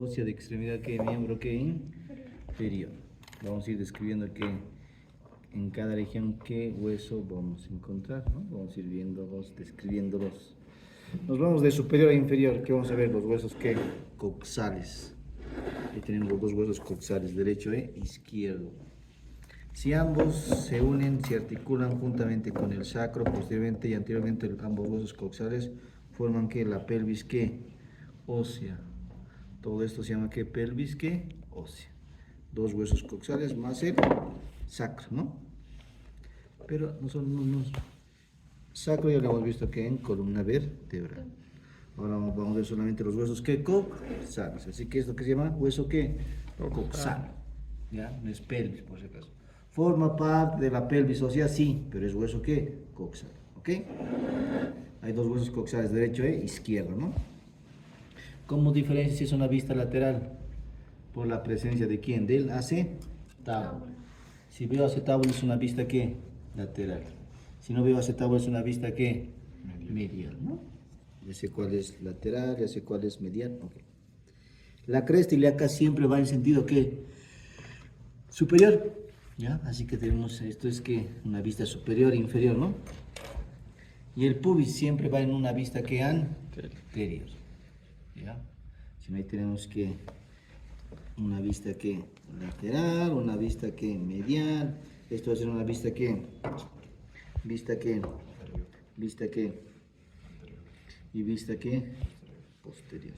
ósea de extremidad que miembro que inferior. Vamos a ir describiendo que en cada región qué hueso vamos a encontrar, ¿no? Vamos a ir viéndolos, describiéndolos. Nos vamos de superior a inferior, que vamos a ver los huesos que coxales. Aquí tenemos los dos huesos coxales, derecho e izquierdo. Si ambos se unen, se articulan juntamente con el sacro, posteriormente y anteriormente ambos huesos coxales forman que la pelvis que ósea. Todo esto se llama que pelvis que ósea. Dos huesos coxales más el sacro, ¿no? Pero no son sacro ya lo hemos visto que en columna vertebral. Ahora vamos a ver solamente los huesos que coxales. Así que esto que se llama hueso que coxal. ¿Ya? No es pelvis por si acaso. Forma parte de la pelvis ósea, sí, pero es hueso que coxal. ¿Ok? Hay dos huesos coxales, derecho e izquierdo, ¿no? ¿Cómo diferencia si es una vista lateral? Por la presencia de quién? Del acetábulo. Si veo acetábulo es una vista ¿qué? Lateral. Si no veo acetábulo es una vista ¿qué? Medial, ¿no? Ya sé cuál es lateral, ya sé cuál es medial. Okay. La cresta ilíaca siempre va en sentido ¿qué? Superior. ¿Ya? Así que tenemos, esto es que una vista superior e inferior, ¿no? Y el pubis siempre va en una vista que anterior. ¿Ya? Si no, ahí tenemos que una vista que lateral, una vista que medial. Esto va a ser una vista que y vista que posterior.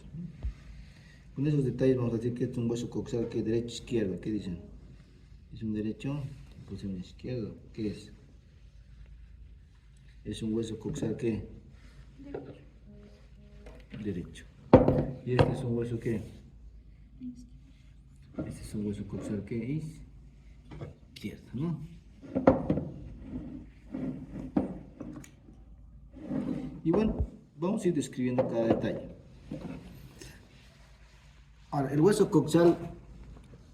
Con esos detalles vamos a decir que es un hueso coxal que derecho izquierdo. ¿Qué dicen? ¿Es un derecho? Pues un izquierdo. ¿Qué es? Es un hueso coxal que derecho. Y este es un hueso que este es un hueso coxal que es izquierdo, ¿no? Y bueno, vamos a ir describiendo cada detalle. Ahora, el hueso coxal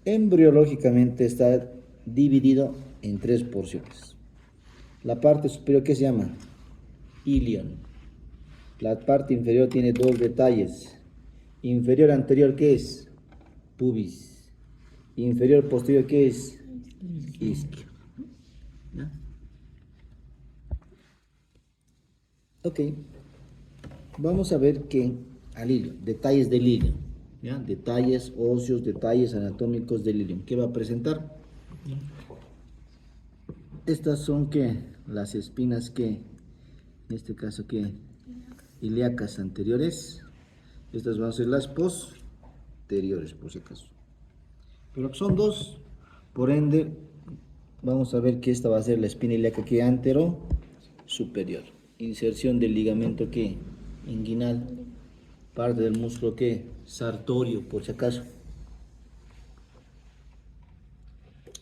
embriológicamente está dividido en tres porciones. La parte superior, ¿qué se llama? Ilion. La parte inferior tiene dos detalles. Inferior anterior, ¿qué es? Pubis. Inferior posterior, ¿qué es? Isquio. ¿Ya? Ok. Vamos a ver que al hilo, detalles del hilo. ¿Ya? Detalles óseos, detalles anatómicos del hilo. ¿Qué va a presentar? Estas son que las espinas que, en este caso que ilíacas anteriores. Estas van a ser las posteriores, por si acaso. Pero son dos, por ende, vamos a ver que esta va a ser la espina ilíaca que antero superior. Inserción del ligamento que inguinal, parte del músculo que sartorio, por si acaso.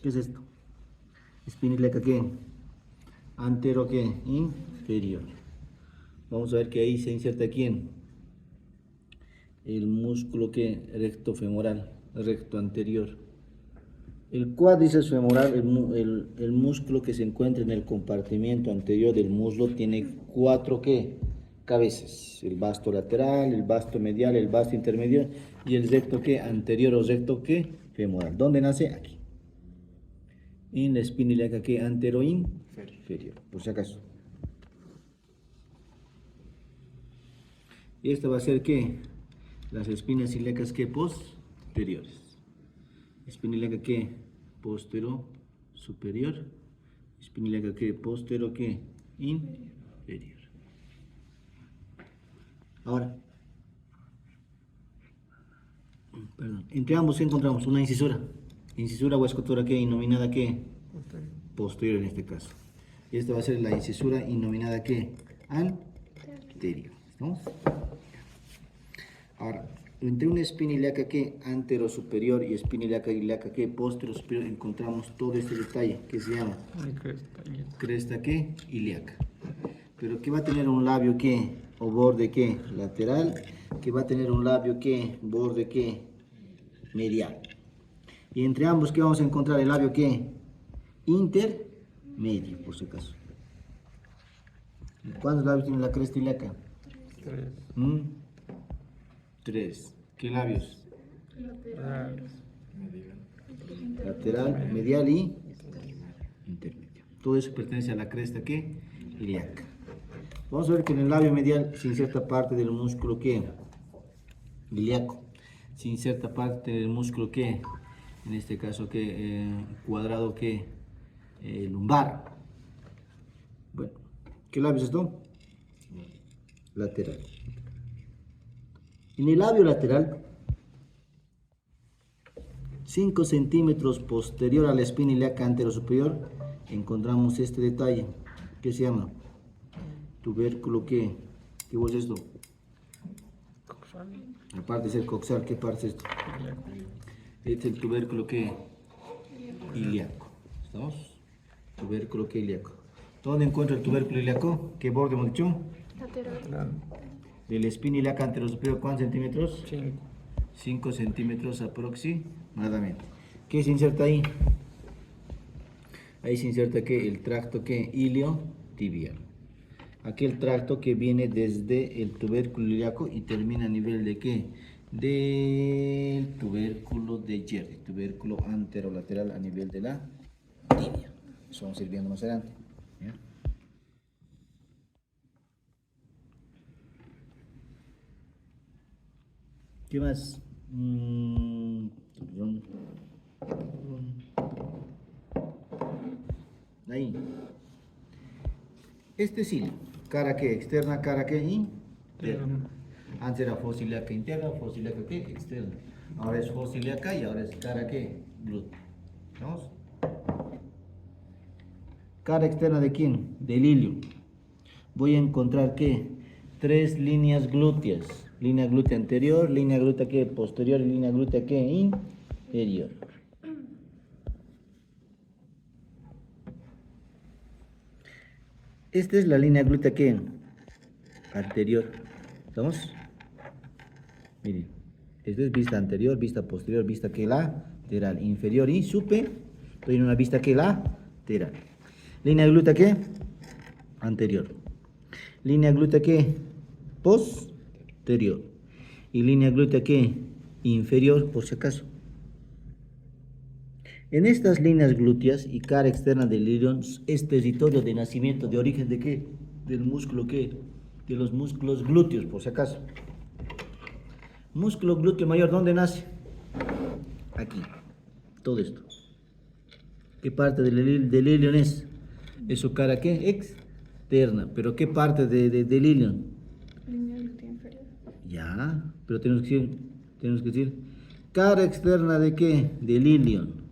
¿Qué es esto? Espina ilíaca que antero que inferior. Vamos a ver que ahí se inserta quién. El músculo que recto femoral, recto anterior. El cuádriceps femoral, el músculo que se encuentra en el compartimiento anterior del muslo, tiene cuatro ¿qué? Cabezas. El vasto lateral, el vasto medial, el vasto intermedio y el recto ¿qué? Anterior o recto ¿qué? Femoral. ¿Dónde nace? Aquí. En la espina ilíaca ¿qué? Antero inferior, por si acaso. Y esta va a ser ¿qué? Las espinas ilíacas ¿qué? Posteriores. Espina ilíaca que postero superior, espina ilíaca que postero que inferior. Ahora, entre ambos encontramos una incisura o escotora que inominada que posterior en este caso. Y esta va a ser la incisura inominada que anterior. ¿Estamos? Ahora, entre una espina ilíaca que antero superior y espina ilíaca que postero superior encontramos todo este detalle que se llama cresta que ilíaca. Pero que va a tener un labio que o borde que lateral, que va a tener un labio que borde que medial. Y entre ambos que vamos a encontrar el labio que intermedio, por si acaso. ¿Cuántos labios tiene la cresta ilíaca? Tres. ¿Tres? ¿Qué labios? lateral, medial y intermedio. Todo eso pertenece a la cresta que ilíaca. Vamos a ver que en el labio medial se inserta parte del músculo que ilíaco. Se inserta parte del músculo que, en este caso que cuadrado que lumbar. Bueno, ¿qué labio es esto? Lateral. En el labio lateral, 5 centímetros posterior a la espina ilíaca anterosuperior, encontramos este detalle que se llama tubérculo ¿qué es esto? Aparte de ser coxal, ¿qué parte es esto? Este es el tubérculo que ilíaco. ¿Estamos? Tubérculo que ilíaco. ¿Dónde encuentra el tubérculo ilíaco? ¿Qué borde hemos dicho? Lateral. De la espina ilíaca anterosuperior, ¿cuántos centímetros? 5 centímetros aproximadamente. ¿Qué se inserta ahí? Ahí se inserta que el tracto que iliotibial. Aquel tracto que viene desde el tubérculo ilíaco y termina a nivel de qué? Del tubérculo de Jerde, tubérculo anterolateral a nivel de la tibia. Eso vamos a ir viendo más adelante. ¿Ya? ¿Qué más? Ahí. Este sí, cara que externa, cara que interna. Antes era fosa ilíaca interna, fosa ilíaca que externa. Ahora es fosa ilíaca y ahora es cara que glúteo. ¿Vamos? Cara externa de quién? Del ilio. Voy a encontrar que 3 líneas glúteas. Línea glútea anterior, línea glútea que posterior y línea glútea que inferior. Esta es la línea glútea que anterior. ¿Estamos? Miren, esta es vista anterior, vista posterior, vista que lateral, inferior y superior. Estoy en una vista que lateral. Línea glútea que anterior. Línea glútea que posterior. Y línea glútea que inferior, por si acaso. En estas líneas glúteas y cara externa del ilion es territorio de nacimiento, de origen de qué? Del músculo qué? De los músculos glúteos, por si acaso. Músculo glúteo mayor, ¿dónde nace? Aquí. Todo esto. ¿Qué parte del ilion es? ¿Es su cara qué? Externa. ¿Pero qué parte del ilion? Línea glútea inferior. Ya, pero tenemos que decir, cara externa de qué? Del ilion.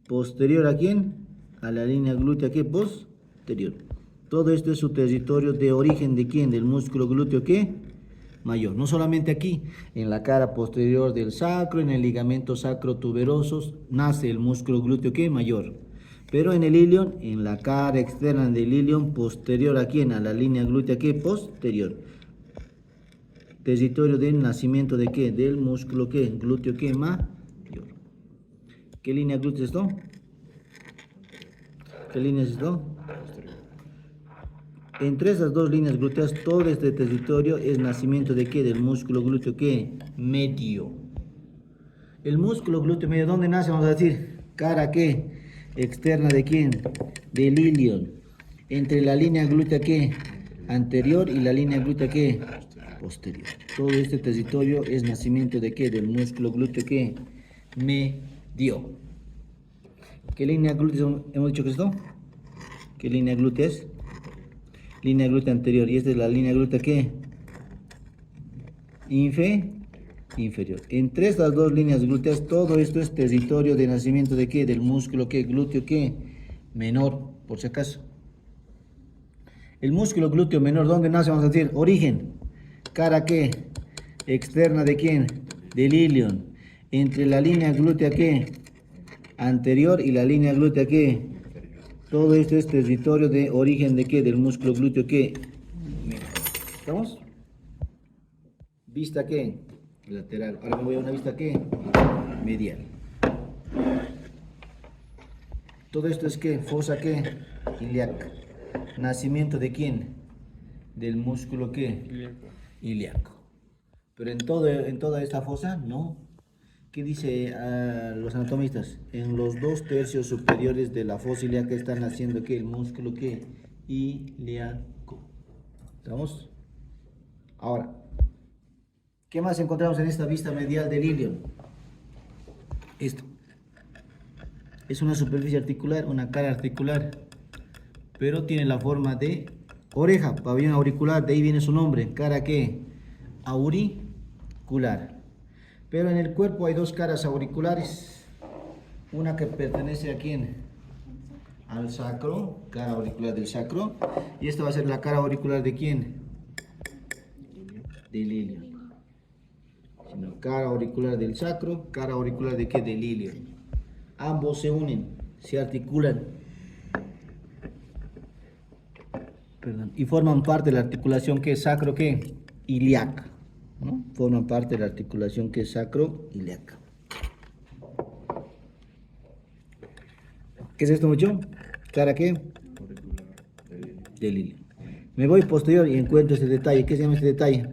Posterior a quién? A la línea glútea que posterior. Todo esto es su territorio de origen de quién? Del músculo glúteo que mayor. No solamente aquí, en la cara posterior del sacro, en el ligamento sacrotuberosos, nace el músculo glúteo que mayor. Pero en el ilion, en la cara externa del ilion, posterior a quién? A la línea glútea que posterior. Territorio del nacimiento de qué? Del músculo que glúteo que mayor. ¿Qué línea glútea es esto? ¿Qué línea es esto? Entre esas dos líneas glúteas, todo este territorio es nacimiento de qué? Del músculo glúteo que medio. El músculo glúteo medio, ¿dónde nace? Vamos a decir, cara que externa de quién? Del ilion. Entre la línea glútea que anterior y la línea glútea que posterior. Todo este territorio es nacimiento de qué? Del músculo glúteo que medio. ¿Qué línea glútea hemos dicho que es esto? ¿Qué línea glútea es? Línea glútea anterior. Y esta es la línea glútea ¿qué? Inferior. Entre estas dos líneas glúteas, todo esto es territorio de nacimiento de ¿qué? Del músculo ¿qué? Glúteo ¿qué? Menor, por si acaso. El músculo glúteo menor, ¿dónde nace? Vamos a decir, origen. Cara ¿qué? Externa de quién? Del ilion. Entre la línea glútea ¿qué? Anterior y la línea glútea ¿qué? Todo esto es territorio de origen de ¿qué? Del músculo glúteo ¿qué? ¿Estamos? ¿Vista qué? Lateral. Ahora me voy a una vista ¿qué? Medial. Todo esto es ¿qué? Fosa ¿qué? Ilíaca. ¿Nacimiento de quién? Del músculo ¿qué? Ilíaco. Pero en toda esta fosa, no. ¿Qué dice los anatomistas? En los 2/3 superiores de la fosa ilíaca están haciendo ¿qué? El músculo ¿qué? Ilíaco. ¿Estamos? Ahora, ¿qué más encontramos en esta vista medial del ilion? Esto. Es una superficie articular, una cara articular, pero tiene la forma de oreja, pabellón auricular, de ahí viene su nombre, cara ¿qué? Auricular. Pero en el cuerpo hay dos caras auriculares, una que pertenece a ¿quién? Al sacro, cara auricular del sacro, y esta va a ser la cara auricular de ¿quién? Del ilion. Cara auricular del sacro, cara auricular de ¿qué? Del ilion. Ambos se unen, se articulan, perdón, y forman parte de la articulación que es sacro ¿qué? Ilíaca, ¿no? Forman parte de la articulación que es sacro ilíaca. ¿Qué es esto, mucho? ¿Cara qué? Del ilion. Me voy posterior y encuentro este detalle. ¿Qué se llama este detalle?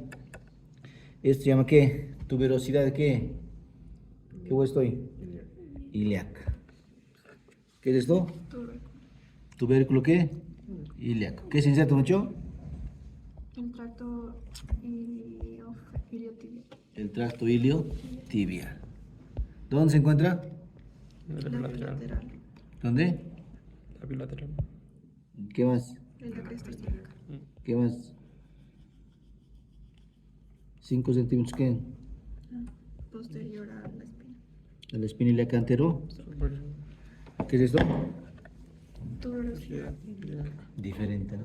Esto se llama ¿qué? Tuberosidad de ¿qué? ¿Qué hueso estoy? Ilíaca. ¿Qué es esto? Tubérculo ¿qué? Ilíaco. ¿Qué se inserta, mucho? El tracto iliotibial. El tracto iliotibial. ¿Dónde se encuentra? Lateral. ¿Dónde? La bilateral. ¿Qué más? En la cresta ilíaca. ¿Qué más? 5 centímetros ¿qué? Posterior a la espina. A la espina ilíaca antero. ¿Qué es esto? Tuberosidad. Diferente, ¿no?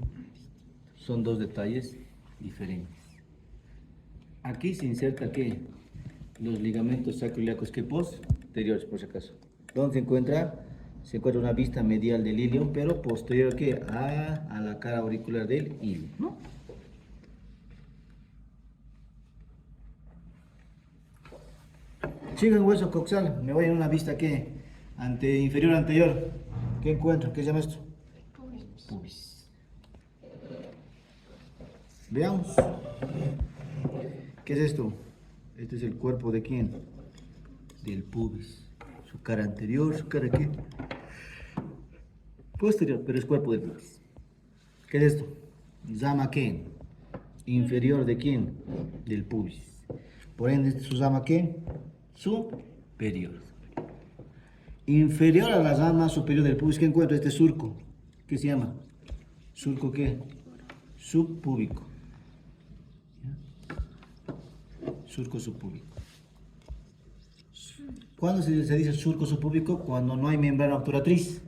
Son dos detalles diferentes. Aquí se inserta ¿qué? Los ligamentos sacroiliacos que posteriores, por si acaso. ¿Dónde se encuentra? Se encuentra una vista medial del ilion, pero posterior ¿qué? A la cara auricular del ilion, ¿no? Sigo en hueso coxal, me voy en una vista ¿qué? Inferior anterior. ¿Qué encuentro? ¿Qué se llama esto? Pubis. Veamos. ¿Qué es esto? Este es el cuerpo de ¿quién? Del pubis. Su cara anterior, su cara ¿qué? Posterior, pero es cuerpo del pubis. ¿Qué es esto? Zama ¿qué? Inferior de ¿quién? Del pubis. Por ende, su zama ¿qué? Superior. Inferior a la rama superior del pubis, ¿qué encuentro? Este surco. ¿Qué se llama? ¿Surco qué? Subpúbico. Surco subpúbico. ¿Cuándo se dice surco subpúbico? Cuando no hay membrana obturatriz.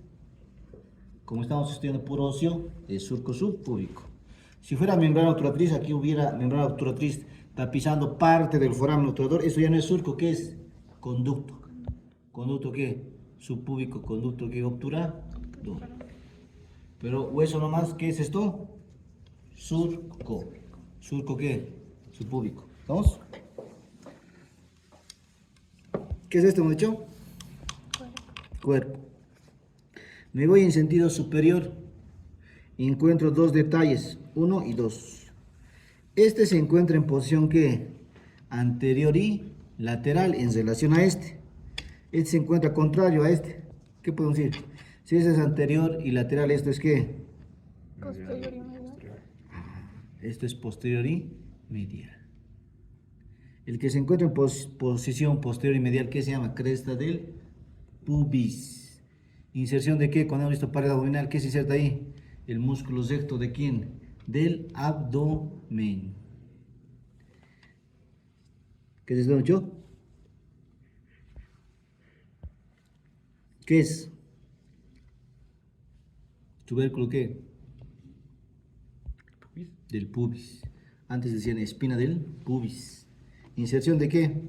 Como estamos estudiando puro óseo, es surco subpúbico. Si fuera membrana obturatriz, aquí hubiera membrana obturatriz tapizando parte del foramen obturador. Eso ya no es surco, ¿qué es? Conducto. ¿Conducto qué? Subpúbico, conducto que obturador. Pero hueso nomás, ¿qué es esto? Surco. ¿Surco qué? Subpúbico. ¿Vamos? ¿Qué es esto, muchacho? Cuerpo. Me voy en sentido superior y encuentro dos detalles, 1 y 2. Este se encuentra en posición ¿qué? Anterior y lateral en relación a este. Este se encuentra contrario a este. ¿Qué podemos decir? Si ese es anterior y lateral, ¿esto es qué? Posterior y medial. Esto es posterior y medial. El que se encuentra en posición posterior y medial, ¿qué se llama? Cresta del pubis. ¿Inserción de qué? Cuando hemos visto pared abdominal, ¿qué se inserta ahí? El músculo recto de quién? Del abdomen. ¿Qué es esto, mucho? ¿Qué es? ¿Tubérculo qué? Pubis. Del pubis. Antes decían espina del pubis. ¿Inserción de qué?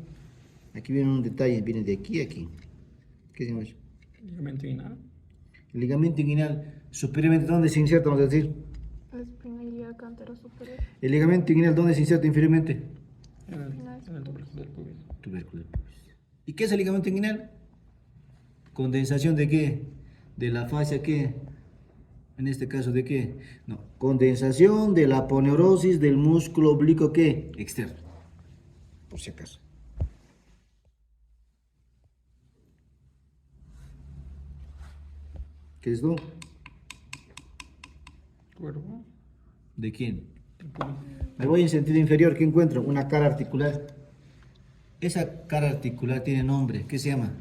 Aquí viene un detalle, viene de aquí a aquí. ¿Qué se llama eso? Ligamento inguinal. El ligamento inguinal superiormente, ¿dónde se inserta? Vamos a decir. La espina ilíaca antero superior. El ligamento inguinal, ¿dónde se inserta inferiormente? En el tubérculo del pubis. Tubérculo del pubis. ¿Y qué es el ligamento inguinal? ¿Condensación de qué? De la fascia qué? En este caso, ¿de qué? No, condensación de la aponeurosis del músculo oblicuo ¿qué? Externo. Por si acaso. ¿Qué es esto? Cuervo. ¿De quién? Del pubis. Me voy en sentido inferior, ¿qué encuentro? Una cara articular. Esa cara articular tiene nombre, ¿qué se llama?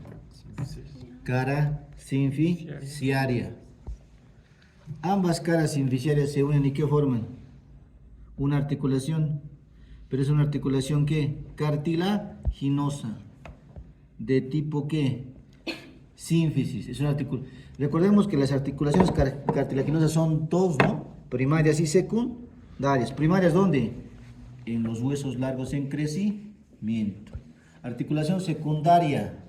Cara sinficiaria. Ambas caras sinficiarias se unen y ¿qué forman? Una articulación. Pero es una articulación ¿qué? Cartilaginosa. ¿De tipo qué? Sínfisis. Es una Recordemos que las articulaciones cartilaginosas son dos, ¿no? Primarias y secundarias. ¿Primarias dónde? En los huesos largos en crecimiento. Articulación secundaria.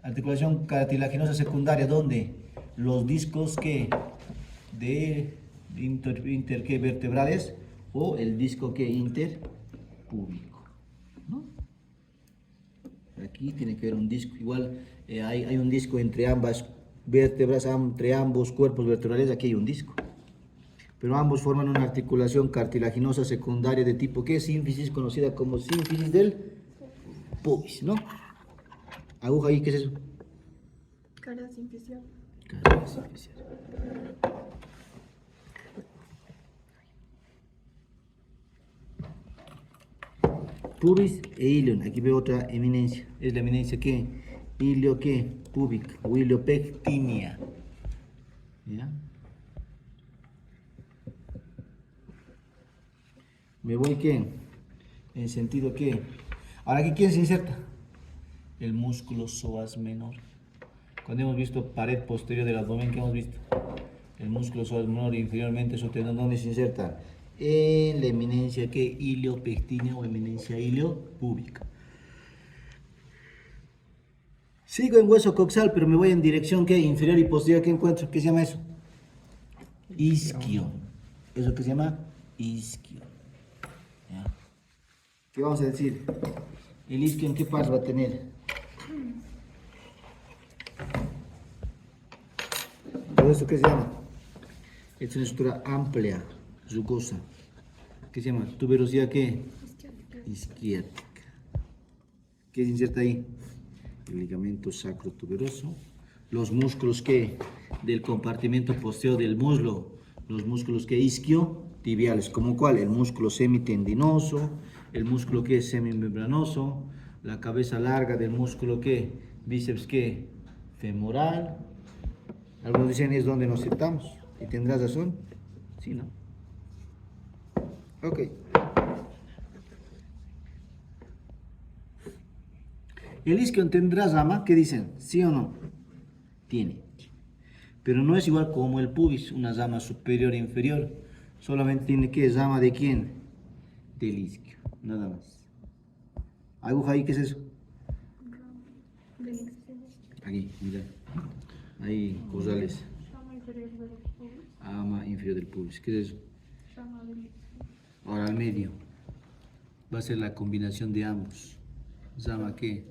Articulación cartilaginosa secundaria, ¿dónde? Los discos que de intervertebrales o el disco que interpúbico, ¿no? Aquí tiene que haber un disco, igual hay un disco entre ambas vértebras, entre ambos cuerpos vertebrales, aquí hay un disco. Pero ambos forman una articulación cartilaginosa secundaria de tipo ¿qué? Sínfisis, conocida como sínfisis del pubis, ¿no? Aguja ahí, ¿qué es eso? Cara sinficial. Cara sinficial. Pubis e ilion. Aquí veo otra eminencia. ¿Es la eminencia qué? Ilio qué? Púbica o iliopectinia. ¿Ya? Me voy qué? En sentido qué. Ahora aquí ¿quién se inserta? El músculo psoas menor. Cuando hemos visto pared posterior del abdomen, ¿qué hemos visto? El músculo psoas menor inferiormente su tendón, ¿dónde se inserta? En la eminencia que iliopectinia o eminencia iliopúbica. Sigo en hueso coxal, pero me voy en dirección que inferior y posterior. ¿Qué encuentro? ¿Qué se llama eso? Isquio. ¿Eso qué se llama? Isquio. ¿Ya? ¿Qué vamos a decir? ¿El isquio en qué parte va a tener? ¿Todo esto qué se llama? Es una estructura amplia, rugosa. ¿Qué se llama? Tuberosidad ¿qué? Isquiática. ¿Qué se inserta ahí? El ligamento sacrotuberoso. Los músculos ¿qué? Del compartimento posterior del muslo. Los músculos ¿qué? Isquiotibiales. ¿Como cuál? El músculo semitendinoso. El músculo ¿qué? Semimembranoso. La cabeza larga del músculo ¿qué? Bíceps ¿qué? Femoral. Algunos dicen es donde nos sentamos. ¿Y tendrás razón? Sí, ¿no? Ok. ¿El isquio tendrá rama? ¿Qué dicen? ¿Sí o no? Tiene. Pero no es igual como el pubis, una rama superior e inferior. Solamente tiene que rama de quién? Del isquio, nada más. Aguja ahí, ¿qué es eso? Aquí, mira. Ahí, corrales. Rama inferior del pubis. Ama inferior del pubis. ¿Qué es eso? Rama del Ahora al medio. Va a ser la combinación de ambos. Rama ¿qué?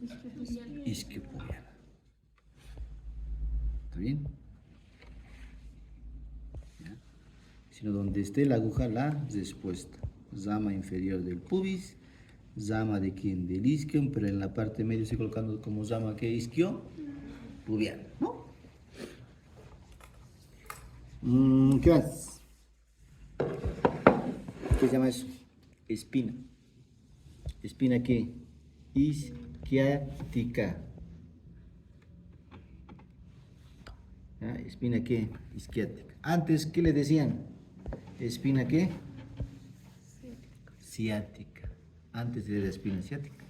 Isquiopubiana. ¿Está bien? ¿Ya? Sino donde esté la aguja, la respuesta. Rama inferior del pubis. Rama de quién? Del isquio, pero en la parte media estoy colocando como rama ¿qué? Isquiopubiana, ¿no? ¿Qué más? ¿Qué se llama eso? Espina. ¿Espina qué? Isquiática. ¿Ah? ¿Espina qué? Isquiática. Antes, ¿qué le decían? ¿Espina qué? Ciática. Antes era espina ciática.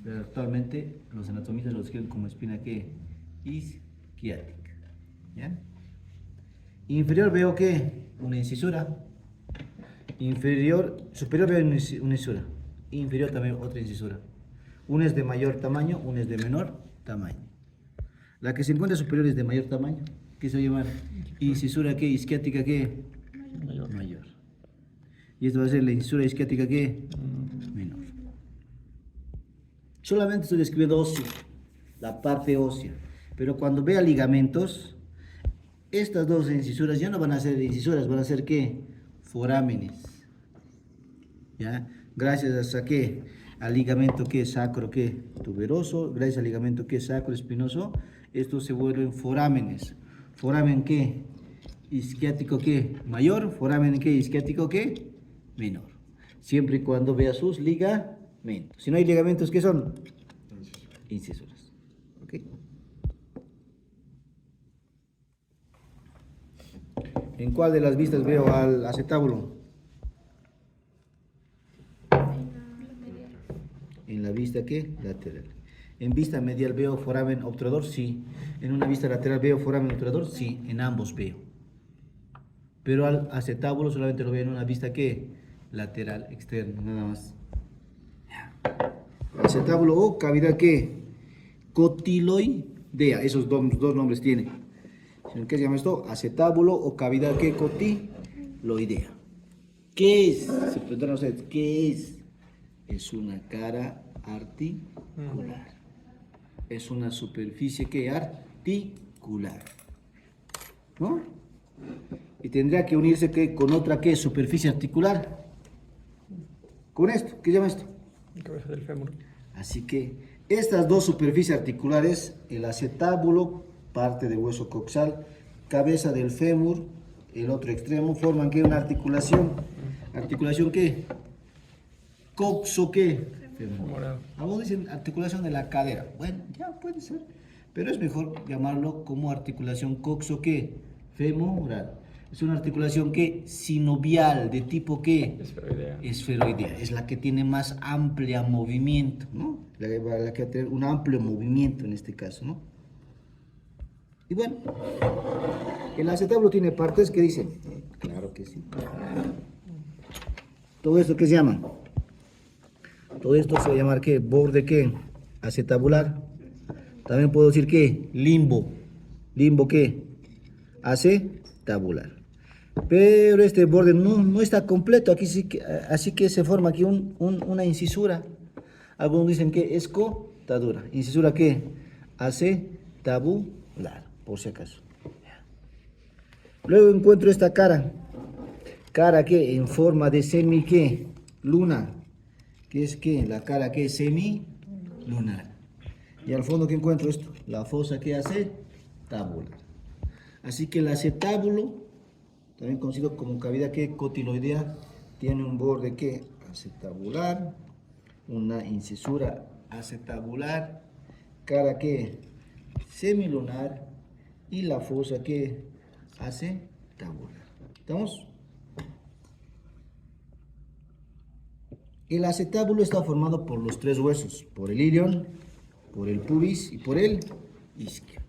Pero actualmente los anatomistas lo describen como espina qué? Isquiática. ¿Ya? Inferior veo que una incisura. Superior veo una incisura. Inferior también otra incisura. Una es de mayor tamaño, una es de menor tamaño. La que se encuentra superior es de mayor tamaño. ¿Qué se va a llamar? Incisura ¿qué? Isquiática ¿qué? Mayor. Y esto va a ser la incisura isquiática ¿qué? Menor. Solamente estoy describiendo óseo, la parte ósea. Pero cuando vea ligamentos, estas dos incisuras ya no van a ser incisuras, van a ser ¿qué? Forámenes. ¿Ya? Gracias a qué? Al ligamento ¿qué? Sacro ¿qué? Tuberoso, gracias al ligamento ¿qué? Sacro espinoso, estos se vuelven forámenes. foramen ¿qué? Isquiático ¿qué? Mayor, foramen ¿qué? Isquiático ¿qué? Menor. Siempre y cuando vea sus ligamentos. Si no hay ligamentos, ¿qué son? Incisuras. ¿Ok? ¿En cuál de las vistas veo al acetábulo? En la vista ¿qué? Lateral. ¿En vista medial veo foramen obturador? Sí. ¿En una vista lateral veo foramen obturador? Sí. En ambos veo. Pero al acetábulo solamente lo veo en una vista ¿qué? Lateral externa, nada más. Acetábulo o cavidad ¿qué? Cotiloidea. Esos dos nombres tiene. ¿Qué se llama esto? Acetábulo o cavidad ¿qué? Cotiloidea. ¿Qué es? Se preguntan ustedes, ¿qué es? Es una cara articular. Es una superficie que articular. ¿No? Y tendría que unirse ¿qué? Con otra ¿qué? Superficie articular. Con esto, ¿qué se llama esto? La cabeza del fémur. Así que estas dos superficies articulares, el acetábulo, parte del hueso coxal, cabeza del fémur, el otro extremo, forman ¿qué? Una articulación. ¿Articulación qué? Coxo ¿qué? Femoral. Algunos dicen articulación de la cadera. Bueno, ya puede ser. Pero es mejor llamarlo como articulación coxo ¿qué? Femoral. Es una articulación que sinovial, de tipo ¿qué? Esferoidea. Esferoidea. Es la que tiene más amplia movimiento, ¿no? La que va a tener un amplio movimiento en este caso, ¿no? Y bueno, el acetábulo tiene partes que dicen. Claro que sí. ¿Todo esto qué se llama? Todo esto se va a llamar ¿qué? Borde ¿qué? Acetabular. También puedo decir ¿qué? Limbo. ¿Limbo qué? Acetabular. Pero este borde no está completo. Aquí sí que, así que se forma aquí una incisura. Algunos dicen que es escotadura. ¿Incisura qué? Acetabular, por si acaso. Luego encuentro esta cara. Cara que en forma de semi ¿qué? Luna. ¿Qué es qué? La cara que es semilunar. Y al fondo, ¿qué encuentro esto? La fosa que hace tábula. Así que el acetábulo, también conocido como cavidad que cotiloidea, tiene un borde que acetabular, una incisura acetabular, cara que semilunar y la fosa que acetabular. ¿Estamos? El acetábulo está formado por los tres huesos, por el ilion, por el pubis y por el isquio.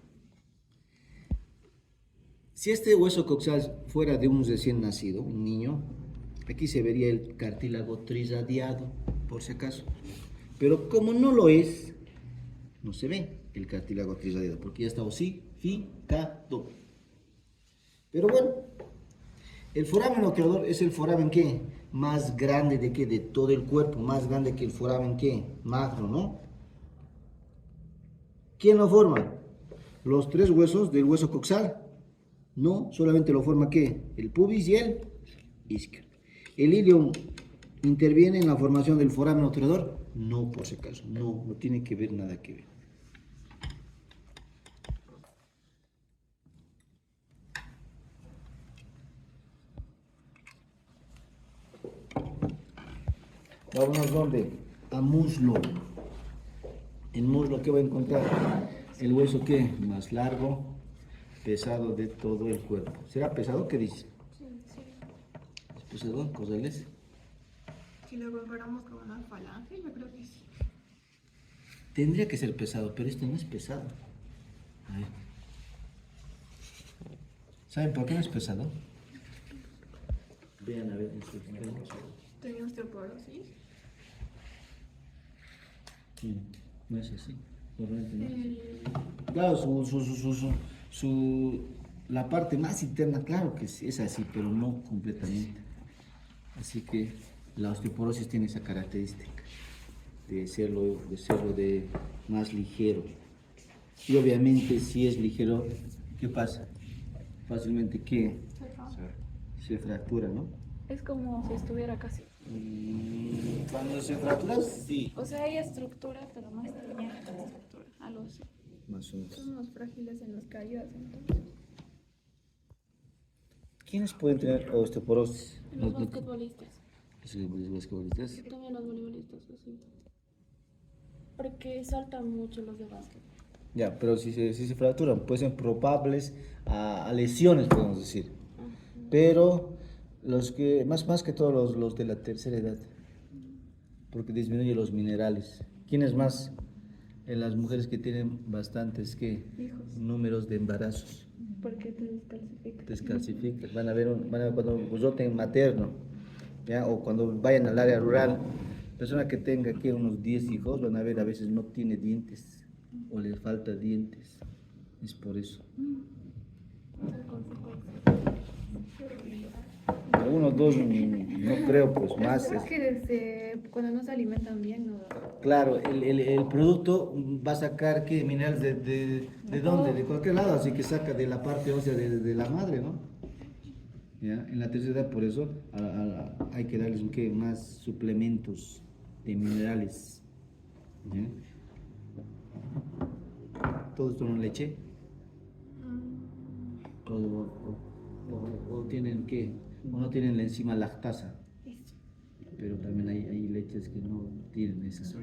Si este hueso coxal fuera de un recién nacido, un niño, aquí se vería el cartílago trirradiado, por si acaso. Pero como no lo es, no se ve el cartílago trirradiado, porque ya está osificado. Pero bueno, el foramen obturador es el foramen ¿qué? Más grande de ¿qué? De todo el cuerpo, más grande que el foramen ¿qué? Magno, ¿no? ¿Quién lo forma? Los tres huesos del hueso coxal. No, solamente lo forma ¿qué? El pubis y el isquio. ¿El ilion interviene en la formación del foramen obturador? No, por si acaso, no tiene que ver, nada que ver. Vámonos, ¿dónde? A muslo. En muslo, ¿qué va a encontrar? El hueso, ¿qué? Más largo, pesado de todo el cuerpo. ¿Será pesado? ¿Qué dice? Sí, sí. ¿Es pesado, Cosales? Si lo comparamos con una falange, yo creo que sí. Tendría que ser pesado, pero este no es pesado. A ver. ¿Saben por qué no es pesado? Vean a ver en sus manos. Tenía osteoporosis. Sí, no es así. Normalmente no es así. El- Claro, la parte más interna, claro que sí, es así, pero no completamente. Así que la osteoporosis tiene esa característica de serlo de más ligero. Y obviamente si es ligero, ¿qué pasa? Fácilmente que se fractura, ¿no? Es como si estuviera casi. Cuando se fractura, sí. O sea, hay estructura, pero no está bien la estructura. Algo así. Más o menos. Somos frágiles en las caídas, entonces. ¿Quiénes pueden tener osteoporosis? Los basquetbolistas. Los basquetbolistas. También los voleibolistas, así. Porque saltan mucho los de básquet. Ya, pero si se fracturan, pueden ser probables a lesiones, podemos decir. Pero los que, más que todos los de la tercera edad, porque disminuye los minerales. ¿Quiénes más? En las mujeres que tienen bastantes, ¿qué? Hijos. Números de embarazos. Porque te descalcifica. Descalcifican, van a ver cuando broten materno, ¿ya? O cuando vayan al área rural, persona que tenga aquí unos 10 hijos, van a ver a veces no tiene dientes o les falta dientes, es por eso. Pero unos dos, no creo, pues más. Es que cuando no se alimentan bien, no. Claro, el producto va a sacar ¿qué? Minerales de dónde, de cualquier lado, así que saca de la parte ósea de la madre, ¿no? ¿Ya? En la tercera edad, por eso hay que darles ¿qué? Más suplementos de minerales. ¿Ya? Todo esto en leche. O tienen ¿qué? O no tienen la enzima lactasa. Pero también hay leches que no tienen esa.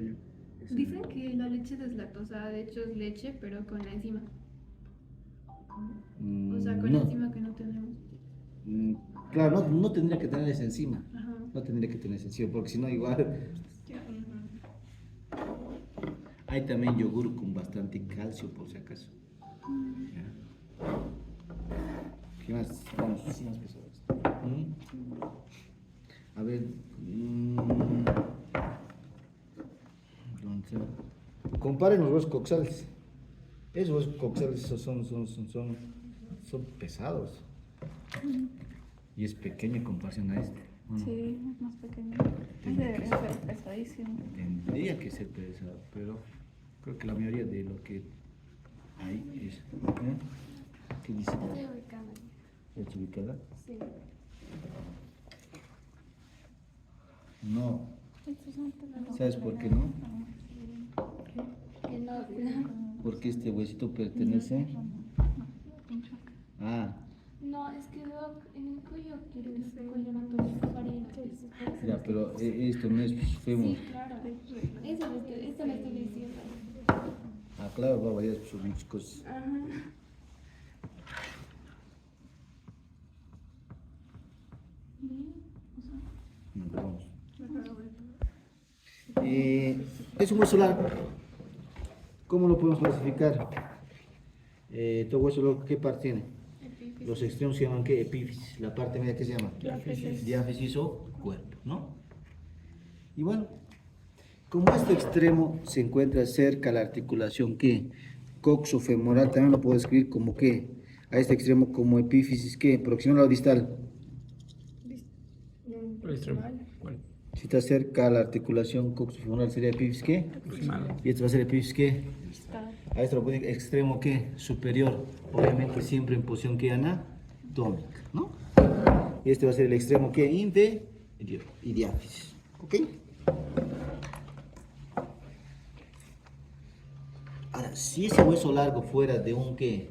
Dicen que la leche deslactosada, de hecho, es leche, pero con la enzima. O sea, con la No. enzima que no tenemos. Claro, no tendría que tener esa enzima. Ajá. No tendría que tener esa enzima, porque si no, igual. Hay también yogur con bastante calcio, por si acaso. Ya. ¿Qué más? Vamos, así más personas. A ver. Comparen los huesos coxales. Esos huesos coxales son pesados. Y es pequeño en comparación a este. ¿O no? Sí, es más pequeño. Ese debería ser pesadísimo. Tendría que ser pesado, pero creo que la mayoría de lo que hay es. ¿Qué dice? Estoy ubicada. ¿Es ubicada? Sí. No. Estos son todos. ¿Sabes por qué no? Que no, Porque este huesito pertenece. Ah, no, es que Doc en el cuello quiere que su cuello anatómico varíe. ya, pero esto no es fémur. Sí, claro. Esto le estoy diciendo. Ah, claro, va a variar sus muchas cosas. Ajá. No, vamos. Es un hueso largo. ¿Cómo lo podemos clasificar? Todo hueso largo, ¿qué parte tiene? Los extremos se llaman ¿qué? Epífisis. La parte media, ¿qué se llama? Diáfisis o cuerpo, ¿no? Y bueno, como este extremo se encuentra cerca a la articulación ¿qué? Coxofemoral, también lo puedo escribir como ¿qué? A este extremo como epífisis ¿qué? Proximal o distal. El extremo. Bueno, Si está cerca a la articulación coxofemoral sería epífisis ¿qué? aproximado. Y este va a ser epífisis ¿qué? A este lo puede decir extremo ¿qué? Superior, obviamente siempre en posición ¿qué? Anatómica, ¿no? Y este va a ser el extremo ¿qué? Inferior y diáfisis, ¿ok? Ahora, si ese hueso largo fuera de un ¿qué?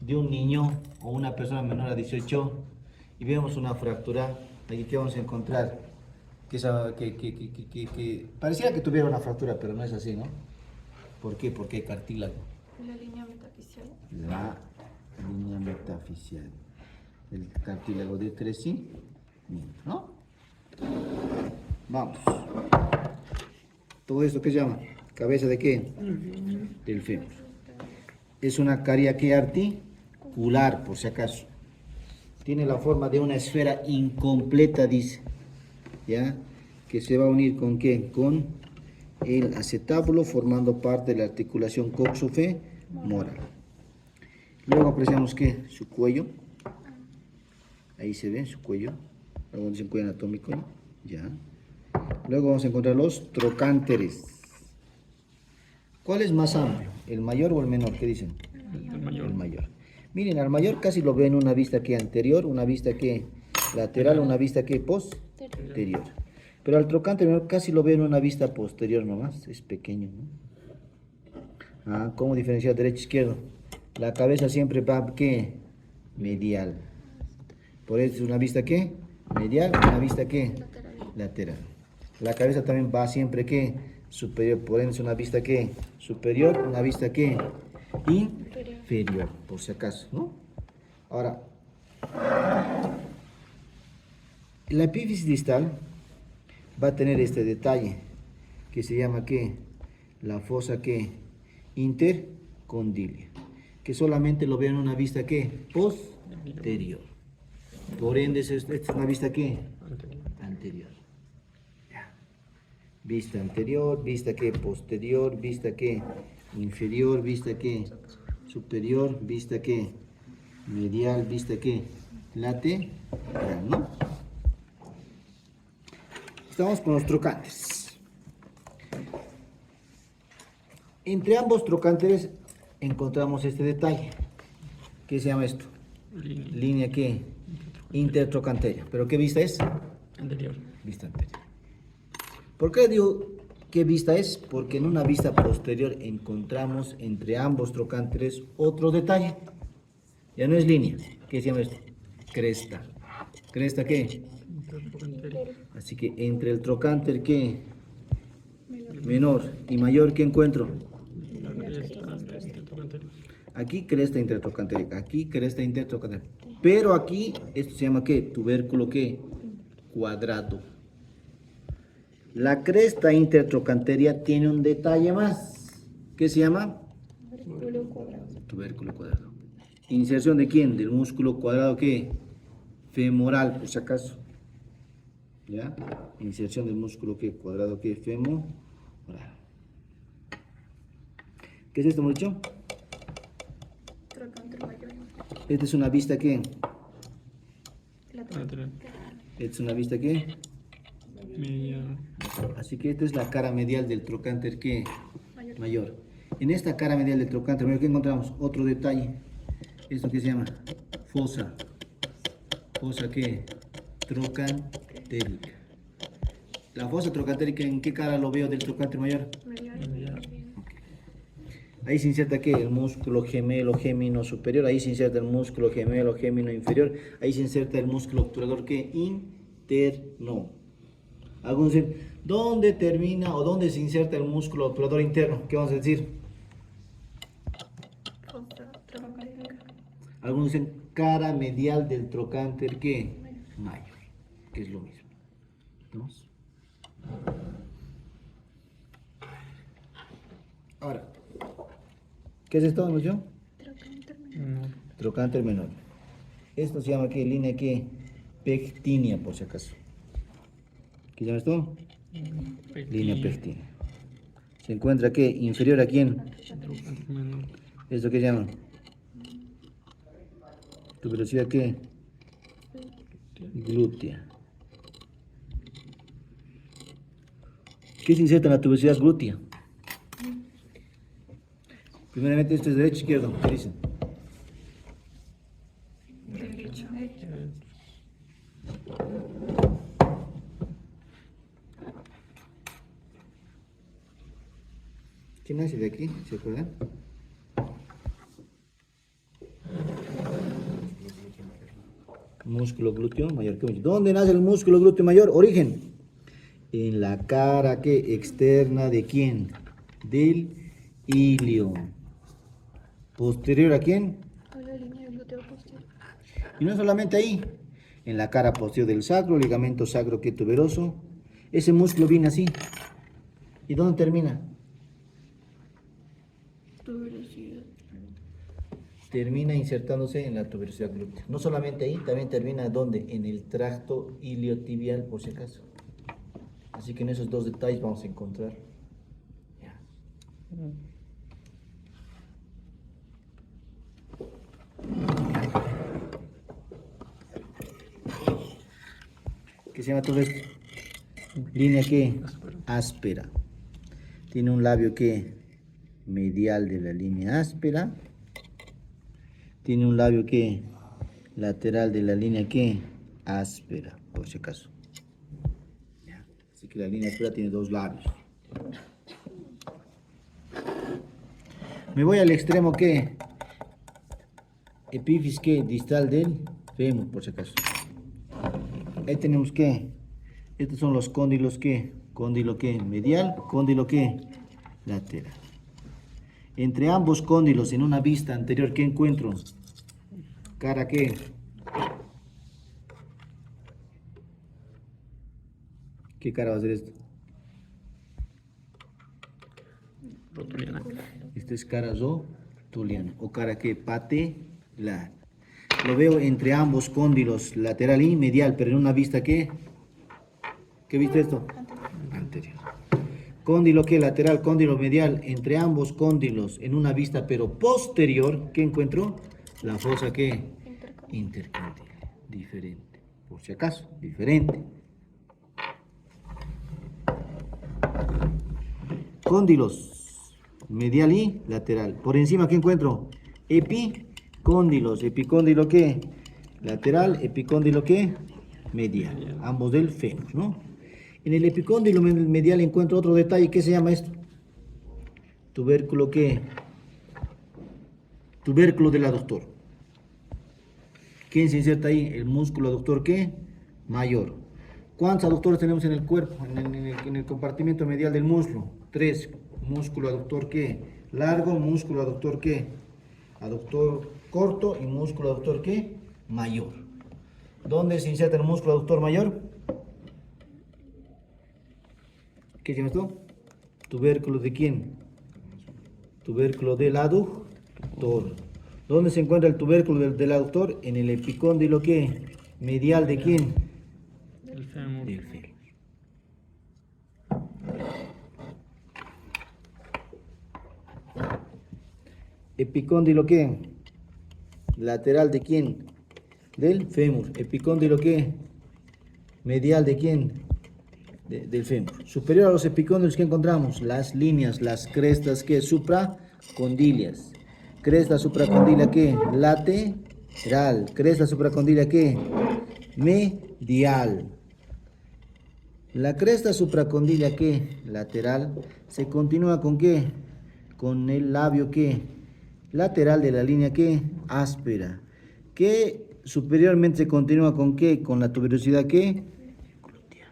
De un niño o una persona menor a 18 y vemos una fractura, aquí ¿qué vamos a encontrar? Que pareciera que tuviera una fractura, pero no es así, ¿no? ¿Por qué? Porque hay cartílago. La línea metafisial. La línea metafisial. El cartílago de crecimiento, ¿no? Vamos. ¿Todo esto qué se llama? ¿Cabeza de qué? Del fémur. Es una caria que articular, por si acaso. Tiene la forma de una esfera incompleta, dice. ¿Ya? Que se va a unir con ¿qué? Con el acetábulo formando parte de la articulación coxofemoral. Luego apreciamos que su cuello, ahí se ve su cuello, luego dice cuello anatómico, ya. Luego vamos a encontrar los trocánteres. ¿Cuál es más amplio? ¿El mayor o el menor? ¿Qué dicen? El mayor. El mayor. Miren, al mayor casi lo ven una vista que anterior, una vista que lateral, una vista que posterior. Pero al trocánter casi lo ven una vista posterior nomás, es pequeño, ¿no? Ah, ¿cómo diferenciar derecho e izquierdo? La cabeza siempre va, ¿qué? Medial. Por eso es una vista ¿qué? Medial, una vista ¿qué? Lateral. La cabeza también va siempre ¿qué? Superior, por ende es una vista ¿qué? Superior, una vista ¿qué? Inferior, por si acaso, ¿no? Ahora, la epífisis distal va a tener este detalle que se llama ¿qué? La fosa ¿qué? Intercondilia, que solamente lo veo en una vista ¿qué? Posterior. Por ende, esta es una vista ¿qué? Anterior. Ya. Vista anterior, vista ¿qué? Posterior, vista ¿qué? Inferior, vista ¿qué? Superior, vista ¿qué? Medial, vista ¿qué? Lateral, ¿no? Estamos con los trocantes. Entre ambos trocánteres encontramos este detalle. ¿Qué se llama esto? Línea ¿qué? Intertrocanteria. ¿Pero qué vista es? Anterior. Vista anterior. ¿Por qué digo qué vista es? Porque en una vista posterior encontramos entre ambos trocánteres otro detalle. Ya no es línea. ¿Qué se llama esto? Cresta. ¿Cresta qué? Así que entre el trocánter ¿qué? Menor y mayor, ¿qué encuentro? Aquí cresta intertrocantérica, aquí cresta intertrocantérica. Pero aquí, esto se llama ¿qué? Tubérculo ¿qué? Cuadrado. La cresta intertrocanteria tiene un detalle más. ¿Qué se llama? Tubérculo cuadrado. ¿Inserción de quién? Del músculo cuadrado ¿qué? Femoral, por si acaso. ¿Ya? Inserción del músculo ¿qué? Cuadrado ¿qué? Femoral. ¿Qué es esto, hemos dicho? Trocánter mayor. Esta es una vista ¿qué? Lateral. Esta es una vista ¿qué? Medial. Así que esta es la cara medial del trocánter ¿qué? Mayor. En esta cara medial del trocánter mayor, ¿qué encontramos? Otro detalle. ¿Esto qué se llama? Fosa. ¿Fosa qué? Trocantérica. La fosa trocantérica, ¿en qué cara lo veo del trocánter mayor? Medial. Ahí se inserta ¿qué? El músculo gemelo gémino superior, ahí se inserta el músculo gemelo gémino inferior, ahí se inserta el músculo obturador ¿qué? Interno. Algunos dicen, ¿dónde termina o dónde se inserta el músculo obturador interno? ¿Qué vamos a decir? Algunos dicen cara medial del trocánter ¿qué? Mayor, que es lo mismo. ¿Vamos? Ahora, ¿qué es esto, emoción? Trocánter menor. Esto se llama ¿qué? Línea ¿qué? Pectínea, por si acaso. ¿Qué se llama esto? Línea pectínea. ¿Se encuentra qué? ¿Inferior a quién? ¿Esto qué se llama? ¿Tuberosidad qué? Glútea. ¿Qué se inserta en la tuberosidad glútea? Primeramente, esto es derecho, izquierdo. ¿Qué dicen? Derecho. ¿Quién nace de aquí? ¿Se acuerdan? Músculo glúteo mayor. ¿Dónde nace el músculo glúteo mayor? Origen. En la cara ¿qué? Externa de quién? Del ilio. ¿Posterior a quién? A la línea del glúteo posterior. Y no solamente ahí. En la cara posterior del sacro, ligamento sacro que tuberoso. Ese músculo viene así. ¿Y dónde termina? Tuberosidad. Termina insertándose en la tuberosidad glútea. No solamente ahí, también termina ¿dónde? En el tracto iliotibial, por si acaso. Así que en esos dos detalles vamos a encontrar. Ya. ¿Qué se llama todo esto? Línea ¿qué? Áspera. Tiene un labio ¿qué? Medial de la línea áspera. Tiene un labio ¿qué? Lateral de la línea ¿qué? Áspera, por si acaso. Ya. Así que la línea áspera tiene dos labios. Me voy al extremo ¿qué? Epífisis ¿qué? Distal del fémur, por si acaso. Ahí tenemos que, estos son los cóndilos que, cóndilo que medial, cóndilo que lateral. Entre ambos cóndilos en una vista anterior, ¿qué encuentro? Cara que, ¿qué cara va a ser esto? Rotuliana. Este es cara rotuliana o cara que patelar. Lo veo entre ambos cóndilos, lateral y medial, pero en una vista que, ¿qué viste esto? Anterior. Cóndilo que lateral, cóndilo medial, entre ambos cóndilos en una vista pero posterior, ¿qué encuentro? La fosa que intercondile, diferente, por si acaso, diferente. Cóndilos, medial y lateral. Por encima, ¿qué encuentro? Epicóndilos. Epicóndilo ¿qué? Lateral, epicóndilo ¿qué? Medial. Ambos del fémur, ¿no? En el epicóndilo medial encuentro otro detalle. ¿Qué se llama esto? Tubérculo ¿qué? Tubérculo del aductor. ¿Quién se inserta ahí? El músculo aductor ¿qué? Mayor. ¿Cuántos aductores tenemos en el cuerpo? En el compartimento medial del muslo. 3. Músculo aductor ¿qué? Largo, músculo aductor ¿qué? Aductor corto y músculo aductor ¿qué? Mayor. ¿Dónde se inserta el músculo aductor mayor? ¿Qué se llama esto? ¿Tubérculo de quién? Tubérculo del aductor. ¿Dónde se encuentra el tubérculo del aductor? En el epicóndilo ¿qué? Medial de quién? El fémur. Del fémur. Epicóndilo ¿qué? Lateral de quién? Del fémur. Epicóndilo ¿qué? Medial de quién? Del fémur. Superior a los epicóndilos, ¿qué encontramos? Las líneas, las crestas ¿qué? Supracondilias. Cresta supracondilia ¿qué? Lateral. Cresta supracondilia ¿qué? Medial. La cresta supracondilia ¿qué? Lateral. Se continúa con ¿qué? Con el labio ¿qué? Lateral de la línea ¿qué? Áspera. Que superiormente se continúa con ¿qué? Con la tuberosidad ¿qué? Glútea.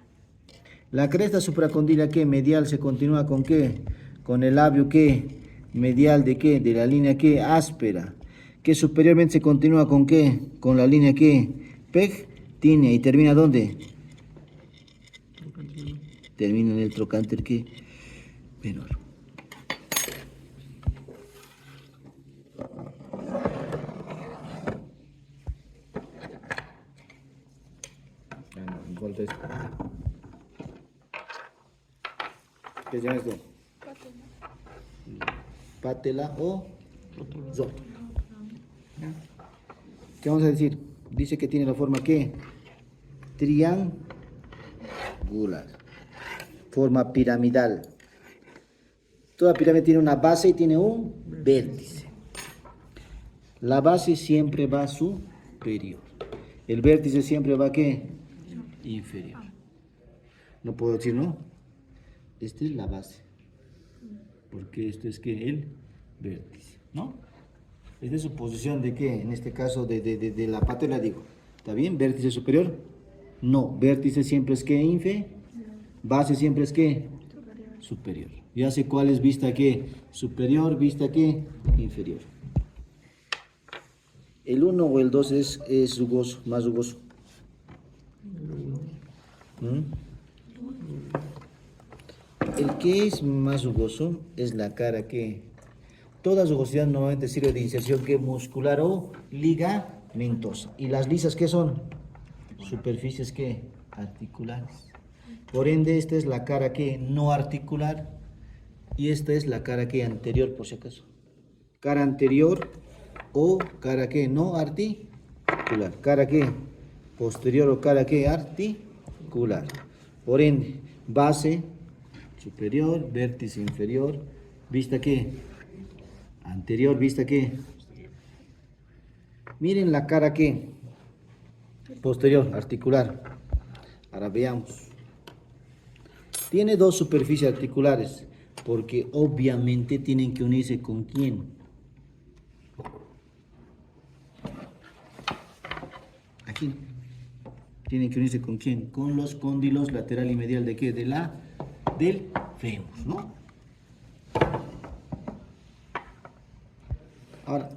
La cresta supracondilia ¿qué? Medial se continúa con ¿qué? Con el labio ¿qué? Medial de ¿qué? De la línea ¿qué? Áspera. Que superiormente se continúa con ¿qué? Con la línea ¿qué? Pectínea. ¿Y termina dónde? Termina en el trocánter ¿qué? Menor. Falta esto. ¿Qué se llama esto? Pátela o rótula. ¿Qué vamos a decir? Dice que tiene la forma ¿qué? Triangular. Forma piramidal. Toda pirámide tiene una base y tiene un vértice. La base siempre va superior. El vértice siempre va ¿qué? Inferior. No puedo decir no. Esta es la base. Porque esto es que el vértice, ¿no? Esta es su posición de qué, en este caso de la patela, digo. ¿Está bien? ¿Vértice superior? No. Vértice siempre es que inferior. Base siempre es que superior. Ya sé cuál es vista que superior, vista que inferior. El 1 o el 2 es rugoso, más rugoso. El que es más rugoso es la cara que toda rugosidad normalmente sirve de inserción que muscular o ligamentosa. ¿Y las lisas qué son? Superficies que articulares. Por ende, esta es la cara que no articular y esta es la cara que anterior, por si acaso. Cara anterior o cara que no articular. Cara que posterior o cara que articular. Por ende, base superior, vértice inferior, vista que anterior, vista que. Miren la cara que posterior, articular. Ahora veamos. Tiene dos superficies articulares, porque obviamente tienen que unirse con quién. Aquí. Tienen que unirse con quién? Con los cóndilos lateral y medial de qué? Del fémur, ¿no? Ahora,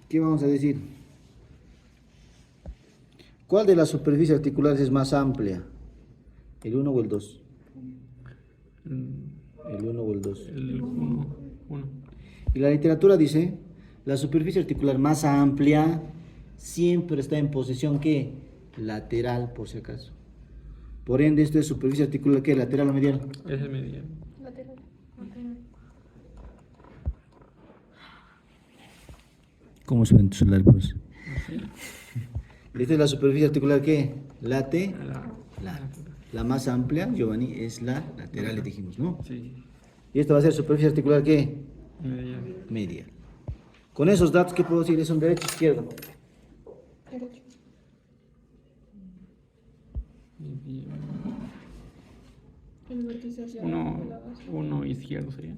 ¿qué vamos a decir? ¿Cuál de las superficies articulares es más amplia? ¿El 1 o el 2? ¿El 1 o el 2? El 1. Y la literatura dice, la superficie articular más amplia siempre está en posición ¿qué? Lateral, por si acaso. Por ende, esto es superficie articular ¿qué? ¿Lateral o medial? Es el medial. Lateral. ¿Cómo se ven tus largos? Así. Esta es la superficie articular ¿qué? La- La más amplia, Giovanni, es la lateral, le dijimos, ¿no? Sí. Y esta va a ser superficie articular ¿qué? Medial. Medial. Con esos datos, ¿qué puedo decir? Es un derecho izquierdo. Derecho. Medial. El vértice hacia abajo de la base. Uno izquierdo sería.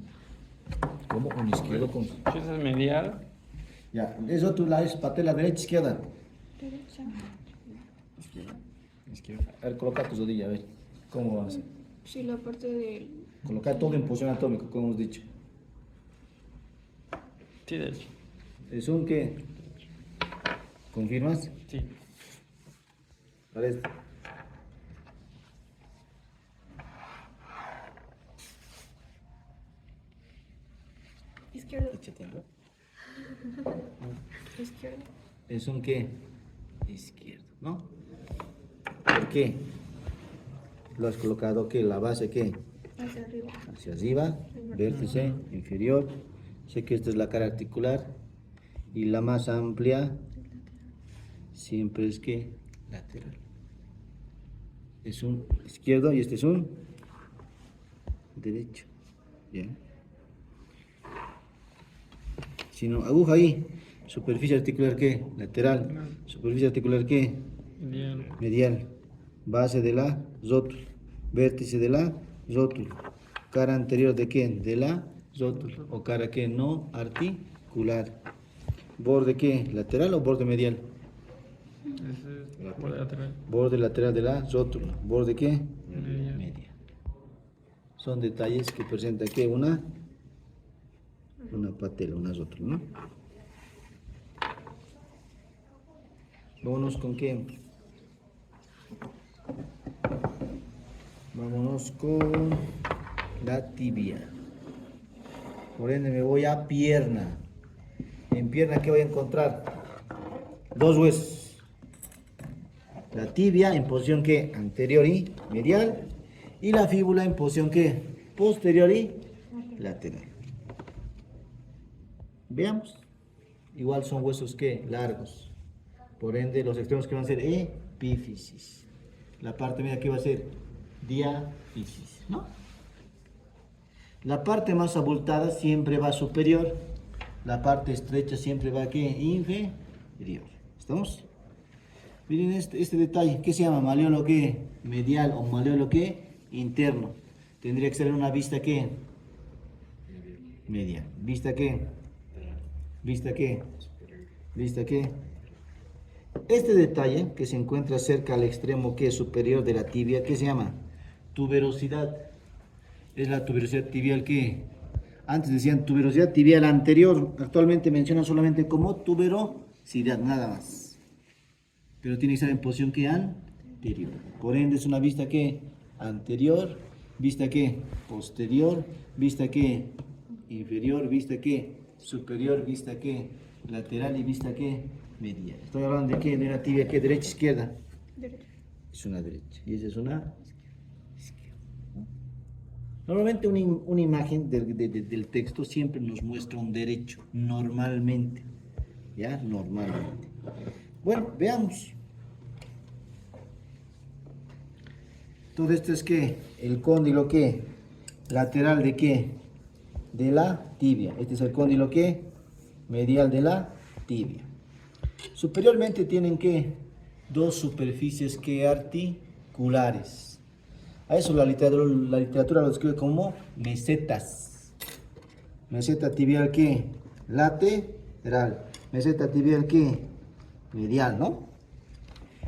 ¿Cómo? Un izquierdo con... Si ese es medial, Ya, eso tú la es patela derecha, izquierda. Derecha. Izquierda. A ver, coloca tus rodillas, a ver. ¿Cómo va a ser? Sí, la parte del... Colocar todo en posición atómica, como hemos dicho. sí, derecho. ¿Es un qué? ¿Confirmas? Sí. Para esto. Izquierda. Échate, ¿no? Izquierda. ¿Es un qué? Izquierdo, ¿no? ¿Por qué? Lo has colocado ¿qué? La base ¿qué? Hacia arriba. Hacia arriba, vértice inferior. Sé que esta es la cara articular. Y la más amplia siempre es que lateral. Es un izquierdo y este es un derecho. Bien. Si no, aguja ahí. Superficie articular ¿qué? Lateral. Superficie articular ¿qué? Medial. Medial. Base de la rótula. Vértice de la rótula. Cara anterior de qué? De la rótula. O cara ¿qué? No articular. ¿Borde qué? ¿Lateral o borde medial? Ese es borde lateral. Borde lateral de la rótula. ¿Borde qué? Medial. Medial. Son detalles que presenta ¿qué? Una patela, una rótula, ¿no? Vámonos con qué? Vámonos con la tibia. Por ende me voy a pierna. En pierna, ¿qué voy a encontrar? Dos huesos. La tibia en posición ¿qué? Anterior y medial. Y la fíbula en posición ¿qué? Posterior y lateral. Veamos. Igual son huesos ¿qué? Largos. Por ende, los extremos que van a ser epífisis. La parte media que va a ser diáfisis, ¿no? La parte más abultada siempre va superior. La parte estrecha siempre va ¿qué? Inferior. ¿Estamos? Miren este detalle. ¿Qué se llama? Maleolo ¿qué? Medial o maleolo ¿qué? Interno. Tendría que ser una vista ¿qué? Medial. ¿Vista qué? ¿Vista qué? ¿Vista qué? Este detalle que se encuentra cerca al extremo que es superior de la tibia, ¿qué se llama? Tuberosidad. Es la tuberosidad tibial que antes decían tuberosidad tibial anterior, actualmente mencionan solamente como tuberosidad, nada más. Pero tiene que estar en posición que anterior. Por ende es una vista que anterior, vista que posterior, vista que inferior, vista que superior, vista que lateral y vista que medial. Estoy hablando de qué, de una tibia que derecha, izquierda. Derecha. Es una derecha y esa es una izquierda. Normalmente una imagen del texto siempre nos muestra un derecho, normalmente. ¿Ya? Normalmente. Bueno, veamos. Todo esto es que el cóndilo que lateral de qué? De la tibia. Este es el cóndilo que medial de la tibia. Superiormente tienen que dos superficies que articulares. A eso la literatura lo describe como mesetas. Meseta tibial que lateral. Meseta tibial que medial, ¿no?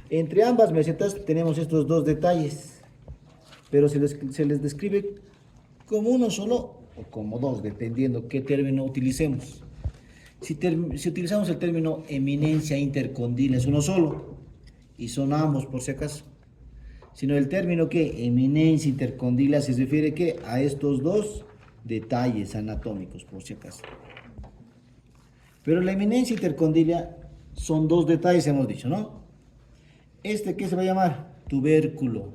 Entre ambas mesetas tenemos estos dos detalles, pero se les describe como uno solo o como dos, dependiendo qué término utilicemos. Si utilizamos el término eminencia intercondile es uno solo, y son ambos por si acaso. Sino el término que eminencia intercondila se refiere que a estos dos detalles anatómicos por si acaso. Pero la eminencia intercondilia son dos detalles, hemos dicho, ¿no? Este, ¿qué se va a llamar? Tubérculo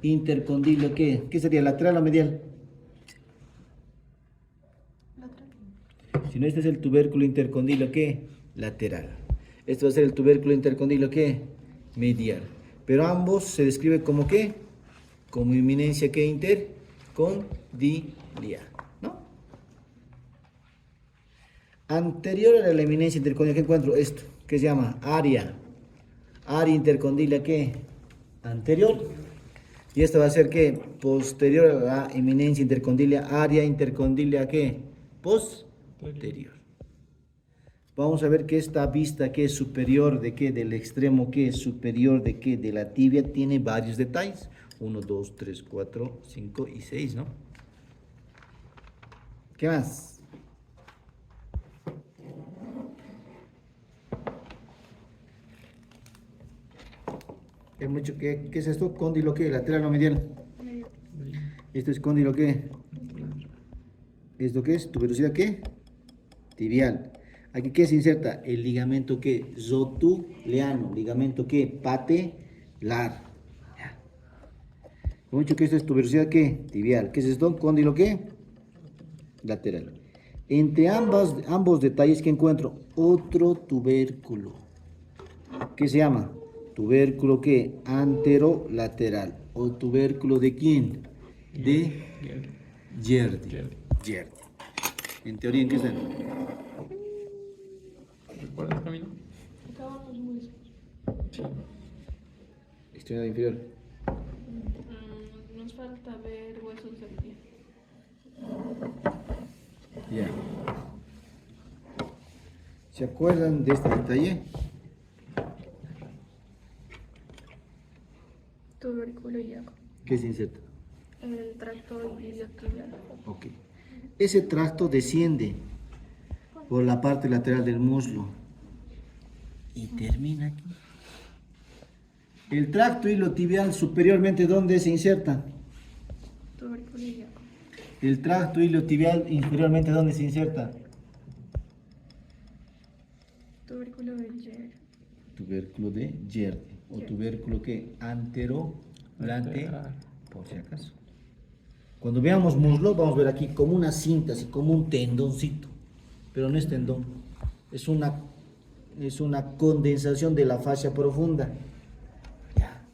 intercondilio, ¿qué? ¿Qué sería? ¿Lateral o medial? Si no, este es el tubérculo intercondilio, ¿qué? Lateral. Este va a ser el tubérculo intercondilio, ¿qué? Medial. Pero ambos se describe como ¿qué? Como eminencia, ¿qué? Intercondilia, ¿no? Anterior a la eminencia intercondilia, ¿qué encuentro? Esto, ¿qué se llama? Área. Área intercondilia, ¿qué? Anterior. Y esto va a ser, ¿qué? Posterior a la eminencia intercondilia, área intercondilia, ¿qué? Posterior. Vamos a ver que esta vista que es superior de qué, del extremo que es superior de qué, de la tibia, tiene varios detalles. 1, 2, 3, 4, 5 y 6, ¿no? ¿Qué más? ¿Qué, mucho, qué es esto? ¿Cóndilo qué? ¿Lateral o medial? ¿Esto es cóndilo qué? ¿Esto qué es? ¿Tuberosidad qué? Tibial. Aquí, ¿qué se inserta? El ligamento, ¿qué? Rotuliano. Ligamento, ¿qué? Patelar. Ya. Hemos dicho que esto es tuberosidad, ¿qué? Tibial. ¿Qué es esto? Cóndilo, ¿qué? Lateral. Entre ambos detalles que encuentro, otro tubérculo. ¿Qué se llama? Tubérculo, ¿qué? Anterolateral. ¿O tubérculo de quién? De Gerdi. Gerdi. En teoría, ¿en qué está? ¿Recuerdas el camino? Acaban los huesos. Sí. Extremidad inferior. Nos falta ver huesos del pie. Ya. ¿Se acuerdan de este detalle? Tubérculo ilíaco. ¿Qué se inserta? El tracto iliotibial. Ok. Ese tracto desciende por la parte lateral del muslo y termina aquí. El tracto iliotibial superiormente, ¿dónde se inserta? Tubérculo ilíaco. El tracto iliotibial inferiormente, ¿dónde se inserta? Tubérculo del Gerdi. Tubérculo de Gerdi o tubérculo que anterolante, por si acaso. Cuando veamos muslo, vamos a ver aquí como una cinta, así como un tendoncito, pero no es tendón, es una condensación de la fascia profunda. Ya.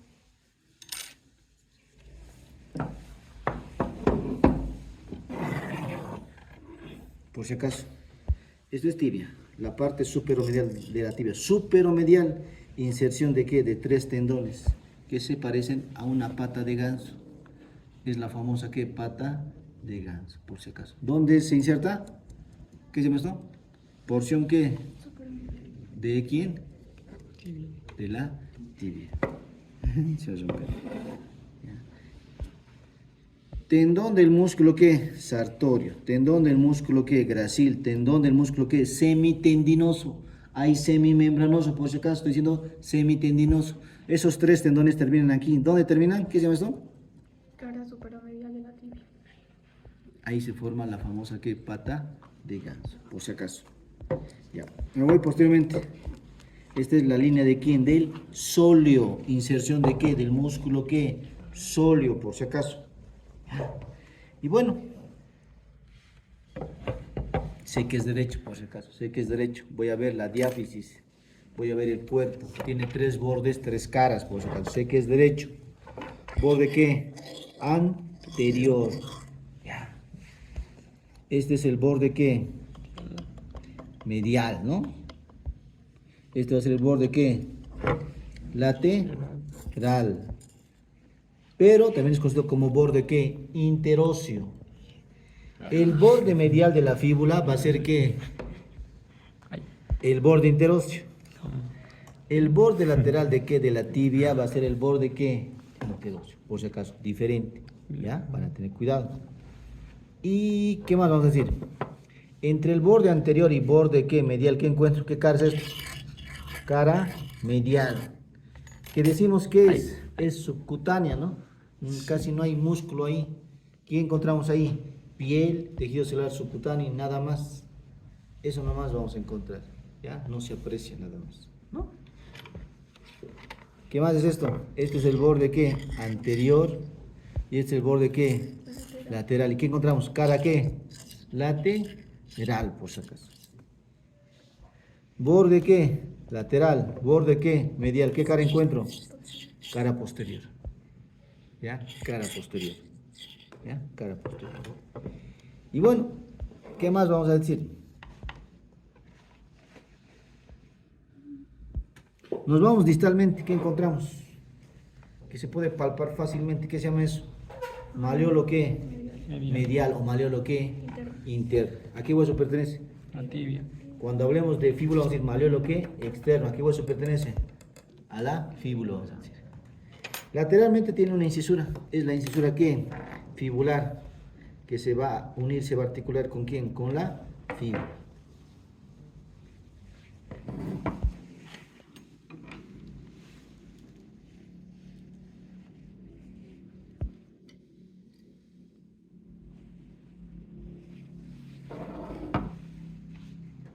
Por si acaso, esto es tibia, la parte superomedial de la tibia, superomedial, inserción de ¿qué? De 3 tendones que se parecen a una pata de ganso. Es la famosa ¿qué? Pata de ganso, por si acaso. ¿Dónde se inserta? ¿Qué se llama esto? Porción ¿qué? ¿De quién? Tibia. De la tibia. Se va a romper. Ya. Tendón del músculo ¿qué? Sartorio. Tendón del músculo ¿qué? Gracil. Tendón del músculo ¿qué? Semitendinoso. Hay semimembranoso, por si acaso estoy diciendo semitendinoso. Esos 3 tendones terminan aquí. ¿Dónde terminan? ¿Qué se llama esto? Cara superomedial de la tibia. Ahí se forma la famosa ¿qué? Pata de ganso, por si acaso. Ya. Me voy posteriormente. Esta es la línea de quién? Del sóleo. Inserción de qué? Del músculo ¿qué? Sóleo, por si acaso. Y bueno, sé que es derecho, por si acaso. Sé que es derecho. Voy a ver la diáfisis. Voy a ver el cuerpo. Tiene 3 bordes, 3 caras, por si acaso. Sé que es derecho. ¿Borde qué? Anterior. Ya. Este es el borde ¿qué? Medial, ¿no? Este va a ser el borde ¿qué? Lateral. Pero también es conocido como borde ¿qué? Interóseo. El borde medial de la fíbula va a ser ¿qué? El borde interóseo. El borde lateral de qué? De la tibia va a ser el borde qué? Noquedoso, por si acaso, diferente. ¿Ya? Van a tener cuidado. ¿Y qué más vamos a decir? Entre el borde anterior y borde ¿qué? Medial, ¿qué encuentro? ¿Qué cara es esto? Cara medial. Que decimos que es subcutánea, ¿no? Casi no hay músculo ahí. ¿Qué encontramos ahí? Piel, tejido celular subcutáneo y nada más. Eso nomás vamos a encontrar. ¿Ya? No se aprecia nada más, ¿no? ¿Qué más es esto? Este es el borde ¿qué? Anterior. Y este es el borde ¿qué? Lateral. ¿Y qué encontramos? Cara ¿qué? Lateral, por si acaso. ¿Borde qué? Lateral. ¿Borde qué? Medial. ¿Qué cara encuentro? Cara posterior. ¿Ya? Cara posterior. ¿Ya? Cara posterior. Y bueno, ¿qué más vamos a decir? Nos vamos distalmente. ¿Qué encontramos? Que se puede palpar fácilmente. ¿Qué se llama eso? Maleolo ¿qué? Medial o maleolo ¿qué? Interno. ¿A qué hueso pertenece? La tibia. Cuando hablemos de fíbula vamos a decir maleolo ¿qué? Externo. ¿A qué hueso pertenece? A la fíbula vamos a decir. Lateralmente tiene una incisura. Es la incisura ¿qué? Fibular. Que se va a unir, se va a articular ¿con quién? Con la fíbula.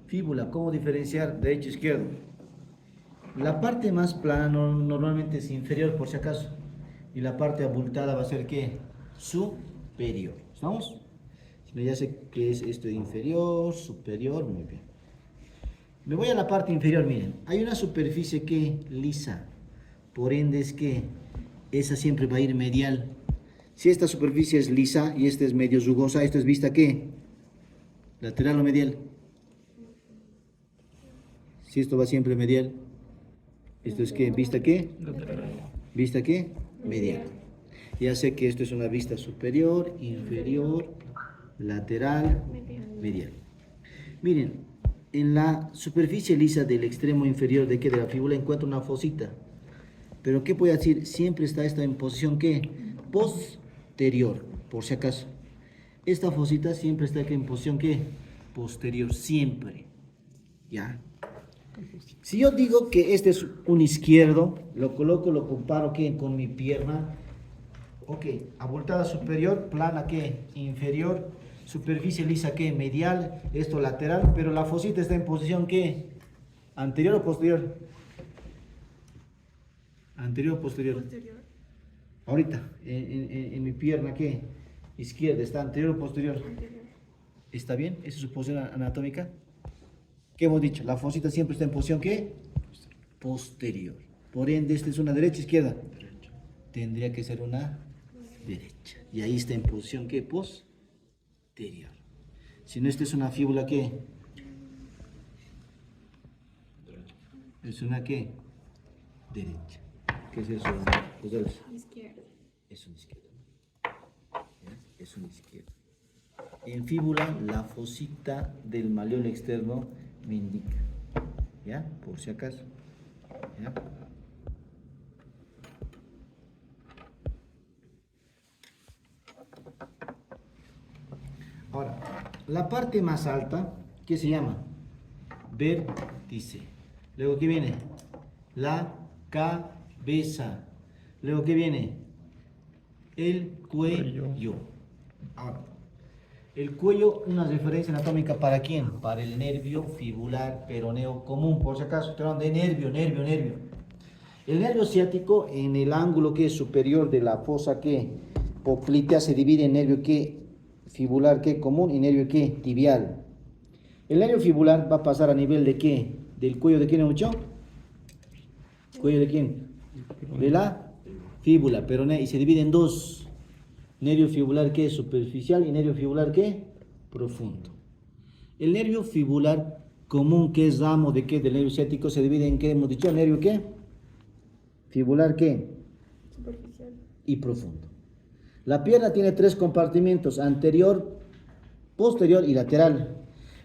Fíbula, ¿cómo diferenciar derecho e izquierdo? La parte más plana normalmente es inferior por si acaso. Y la parte abultada va a ser ¿qué? Superior. ¿Estamos? Ya sé que es esto de inferior, superior, muy bien. Me voy a la parte inferior, miren. Hay una superficie que lisa. Por ende es que esa siempre va a ir medial. Si esta superficie es lisa y esta es medio rugosa, ¿esto es vista qué? ¿Lateral o medial? Si esto va siempre medial, ¿esto es qué? ¿Vista qué? ¿Vista qué? Medial. Ya sé que esto es una vista superior, inferior, lateral, medial. Miren, en la superficie lisa del extremo inferior de, ¿qué? De la fíbula encuentro una fosita. Pero ¿qué voy a decir? Siempre está esta en posición ¿qué? Posterior, por si acaso. Esta fosita siempre está aquí en posición ¿qué? Posterior, siempre. ¿Ya? Si yo digo que este es un izquierdo, lo coloco, lo comparo ¿qué? Con mi pierna. Ok, abultada superior, plana ¿qué? Inferior, superficie lisa ¿qué? Medial, esto lateral, pero la fosita está en posición ¿qué? ¿Anterior o posterior? ¿Anterior o posterior? Posterior. Ahorita, en mi pierna ¿qué? Izquierda, ¿está anterior o posterior? Anterior. ¿Está bien? ¿Esa es su posición anatómica? ¿Qué hemos dicho? La fosita siempre está en posición ¿qué? Posterior. Por ende, ¿esta es una derecha o izquierda? Tendría que ser una derecha. Y ahí está en posición ¿qué? Posterior. Si no, esta es una fíbula ¿qué? Es una ¿qué? Derecha. ¿Qué es eso? González? Izquierda. Es una izquierda. ¿Ya? Es una izquierda. En fíbula, la fosita del maleolo externo me indica. ¿Ya? Por si acaso. ¿Ya? Ahora, la parte más alta, ¿qué se llama? Vértice. Luego, ¿qué viene? La cabeza. Luego, ¿qué viene? El cuello. Ahora, el cuello, una referencia anatómica ¿para quién? Para el nervio fibular peroneo común, por si acaso, estoy hablando de nervio. El nervio ciático en el ángulo que es superior de la fosa que poplitea se divide en nervio que fibular que común y nervio que tibial. El nervio fibular va a pasar a nivel de qué? ¿Del cuello de quién mucho? ¿Cuello de quién? De la fíbula peronea y se divide en dos. Nervio fibular que es superficial y nervio fibular que profundo. El nervio fibular común que es ramo de qué? Del nervio ciático se divide en qué hemos dicho, nervio qué? Fibular qué? Superficial. Y profundo. La pierna tiene tres compartimentos, anterior, posterior y lateral.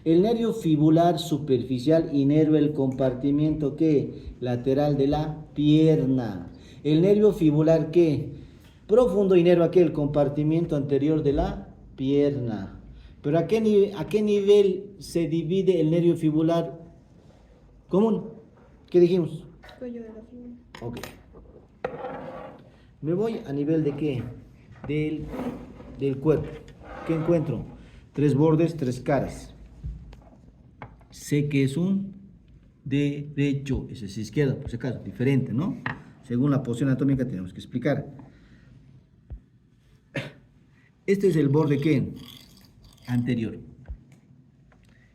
El nervio fibular superficial inerva el compartimiento ¿qué? Lateral de la pierna. El nervio fibular ¿qué? Profundo inerva ¿qué? El compartimiento anterior de la pierna. Pero ¿a qué nivel se divide el nervio fibular común? ¿Qué dijimos? Cuello de la fibra. Ok. Me voy a nivel de qué? Del cuerpo. ¿Qué encuentro? 3 bordes, 3 caras. Sé que es un derecho, ese es izquierdo, por si acaso, diferente, ¿no? Según la posición anatómica tenemos que explicar. Este es el borde ¿qué? Anterior.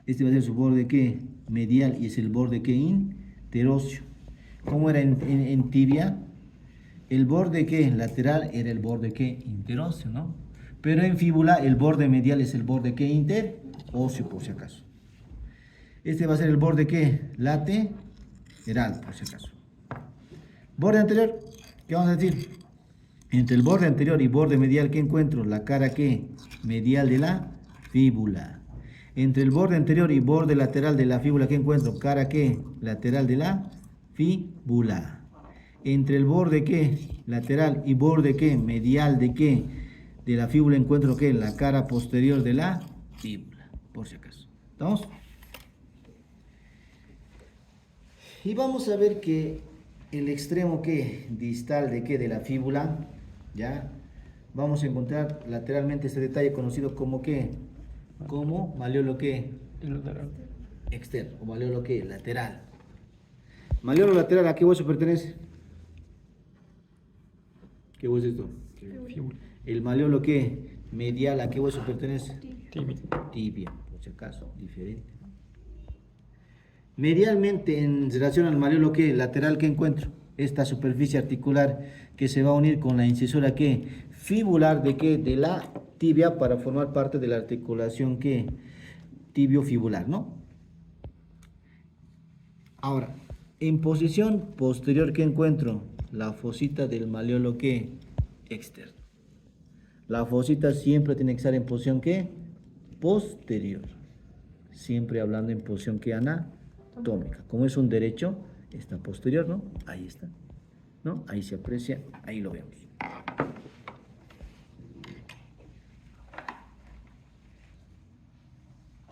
Este va a ser su borde ¿qué? Medial y es el borde ¿qué? Interóseo. ¿Cómo era en tibia? El borde ¿qué? Lateral era el borde ¿qué? Interóseo, ¿no? Pero en fíbula el borde medial es el borde ¿qué? Interóseo, por si acaso. Este va a ser el borde ¿qué? Lateral, por si acaso. Borde anterior, ¿qué vamos a decir? Entre el borde anterior y borde medial, ¿qué encuentro? La cara ¿qué? Medial de la fíbula. Entre el borde anterior y borde lateral de la fíbula, ¿qué encuentro? Cara ¿qué? Lateral de la fíbula. Entre el borde ¿qué? Lateral y borde ¿qué? Medial de ¿qué? De la fíbula encuentro ¿qué? La cara posterior de la fíbula, por si acaso. ¿Estamos? Y vamos a ver que el extremo ¿qué? Distal de ¿qué? De la fíbula, ¿ya? Vamos a encontrar lateralmente este detalle conocido como ¿qué? Como maleolo ¿qué? El lateral. Externo, o maleolo ¿qué? Lateral. Maleolo lateral, ¿a qué hueso pertenece? ¿Qué hueso es esto? Fíbula. El maleolo ¿qué? Medial, ¿a qué hueso pertenece? Tibia. Tibia, por si acaso, diferente. Medialmente, en relación al maleolo ¿qué? Lateral, ¿qué encuentro? Esta superficie articular que se va a unir con la incisura ¿qué? Fibular de ¿qué? De la tibia para formar parte de la articulación ¿qué? Tibio-fibular, ¿no? Ahora, en posición posterior, ¿qué encuentro? La fosita del maleolo ¿qué? Externo. La fosita siempre tiene que estar en posición ¿qué? Posterior. Siempre hablando en posición ¿qué? Anatómica. Como es un derecho, está posterior, ¿no? Ahí está. ¿No? Ahí se aprecia, ahí lo vemos.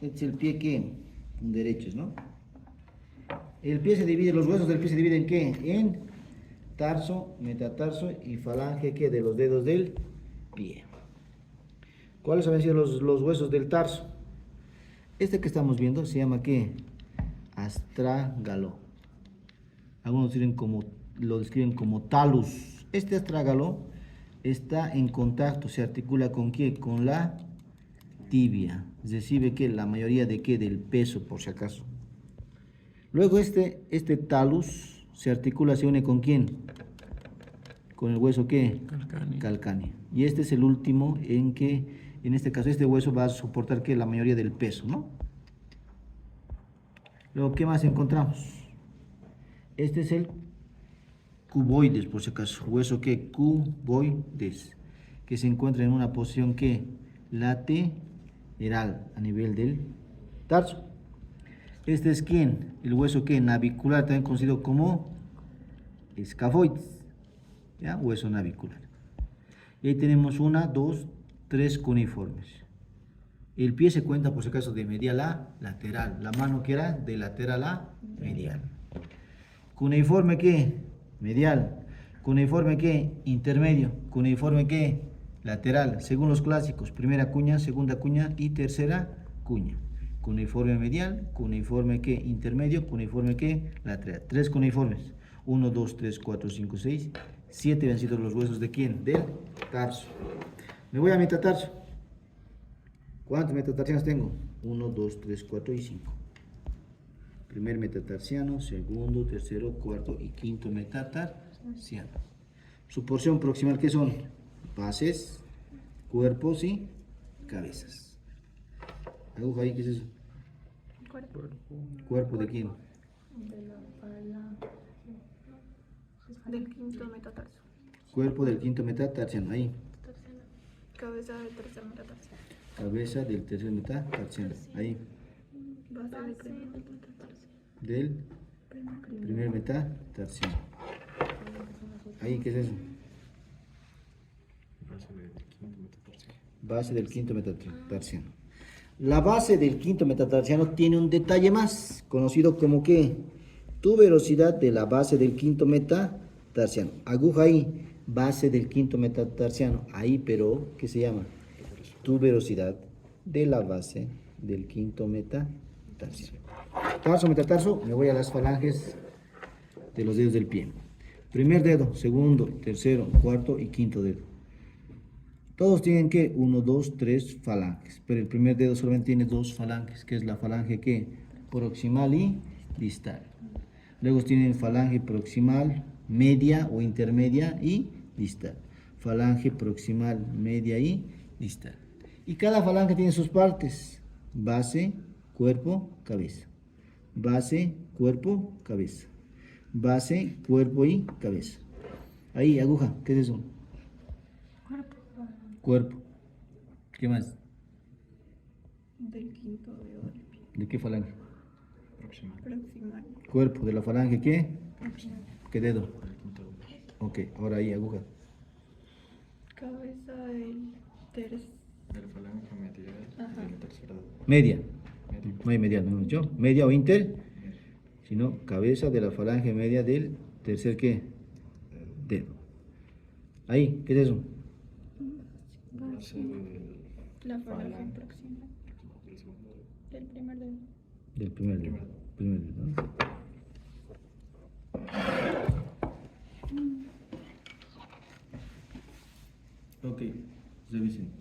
Este es el pie que derechos, ¿no? El pie se divide, los huesos del pie se dividen ¿en qué? En tarso, metatarso y falange ¿qué? De los dedos del pie. ¿Cuáles han sido los huesos del tarso? Este que estamos viendo se llama ¿qué? Astrágalo. Algunos lo describen como talus. Este astrágalo está en contacto, se articula ¿con qué? Con la tibia. Recibe ¿qué? La mayoría de ¿qué? Del peso, por si acaso. Luego este talus se articula, se une ¿con quién? Con el hueso ¿qué? Calcáneo. Calcáneo. Y este es el último en que, en este caso, este hueso va a soportar ¿qué? La mayoría del peso, ¿no? Luego, ¿qué más encontramos? Este es el cuboides, por si acaso. Hueso ¿qué? Cuboides. Que se encuentra en una posición ¿qué? Lateral, a nivel del tarso. Este es ¿quién? El hueso ¿qué? Navicular, también conocido como escafoides. ¿Ya? Hueso navicular. Y ahí tenemos 1, 2, 3 cuneiformes. El pie se cuenta por si acaso de medial a lateral. La mano que era de lateral a medial. Cuneiforme ¿qué? Medial. Cuneiforme ¿qué? Intermedio. Cuneiforme ¿qué? Lateral. Según los clásicos, primera cuña, segunda cuña y tercera cuña. Cuneiforme medial, cuneiforme ¿qué? Intermedio, cuneiforme ¿qué? Lateral. 3 cuneiformes. 1, 2, 3, 4, 5, 6, 7 han sido los huesos ¿de quién? Del tarso. Me voy a metatarso. ¿Cuántos metatarsianos tengo? 1, 2, 3, 4 y 5. Primer metatarsiano, segundo, tercero, cuarto y quinto metatarsiano. Su porción proximal, ¿qué son? Bases, cuerpos y cabezas. Aguja ahí, ¿qué es eso? ¿Cuerpo de quién? Del quinto metatarso. Cuerpo del quinto metatarsiano, ahí. Cabeza del tercer metatarso. Cabeza del tercer metatarsiano, ahí. Base del primer del primer metatarsiano. Ahí, ¿qué es eso? Base del quinto metatarsiano. La base del quinto metatarsiano tiene un detalle más, conocido como ¿qué? Tuberosidad de la base del quinto metatarsiano. Aguja ahí, base del quinto metatarsiano. Ahí, pero, ¿qué se llama? Tuberosidad de la base del quinto metatarsiano. Tarso, metatarso, me voy a las falanges de los dedos del pie. Primer dedo, segundo, tercero, cuarto y quinto dedo. Todos tienen que 1, 2, 3 falanges, pero el primer dedo solamente tiene 2 falanges, que es la falange que proximal y distal. Luego tienen falange proximal, media o intermedia y distal. Falange proximal, media y distal. Y cada falange tiene sus partes: base, cuerpo, cabeza. Base, cuerpo, cabeza. Base, cuerpo y cabeza. Ahí, aguja, ¿qué es eso? Cuerpo. ¿Qué más? del quinto dedo del pie. ¿De qué falange? Proximal. Cuerpo, de la falange, ¿qué? Proximal. ¿Qué dedo? Ok, ahora ahí, aguja. Cabeza del tercer. El falange medial Ajá. del tercer dedo. Media. Medio. No hay medial, no yo. Media o inter, sino cabeza de la falange media del tercer, ¿qué? Dedo. Ahí, ¿qué es eso? Base del La falange falange proximal. del segundo dedo. Del primer dedo. Del primer dedo. Primer dedo, ¿no? Ok, revisen.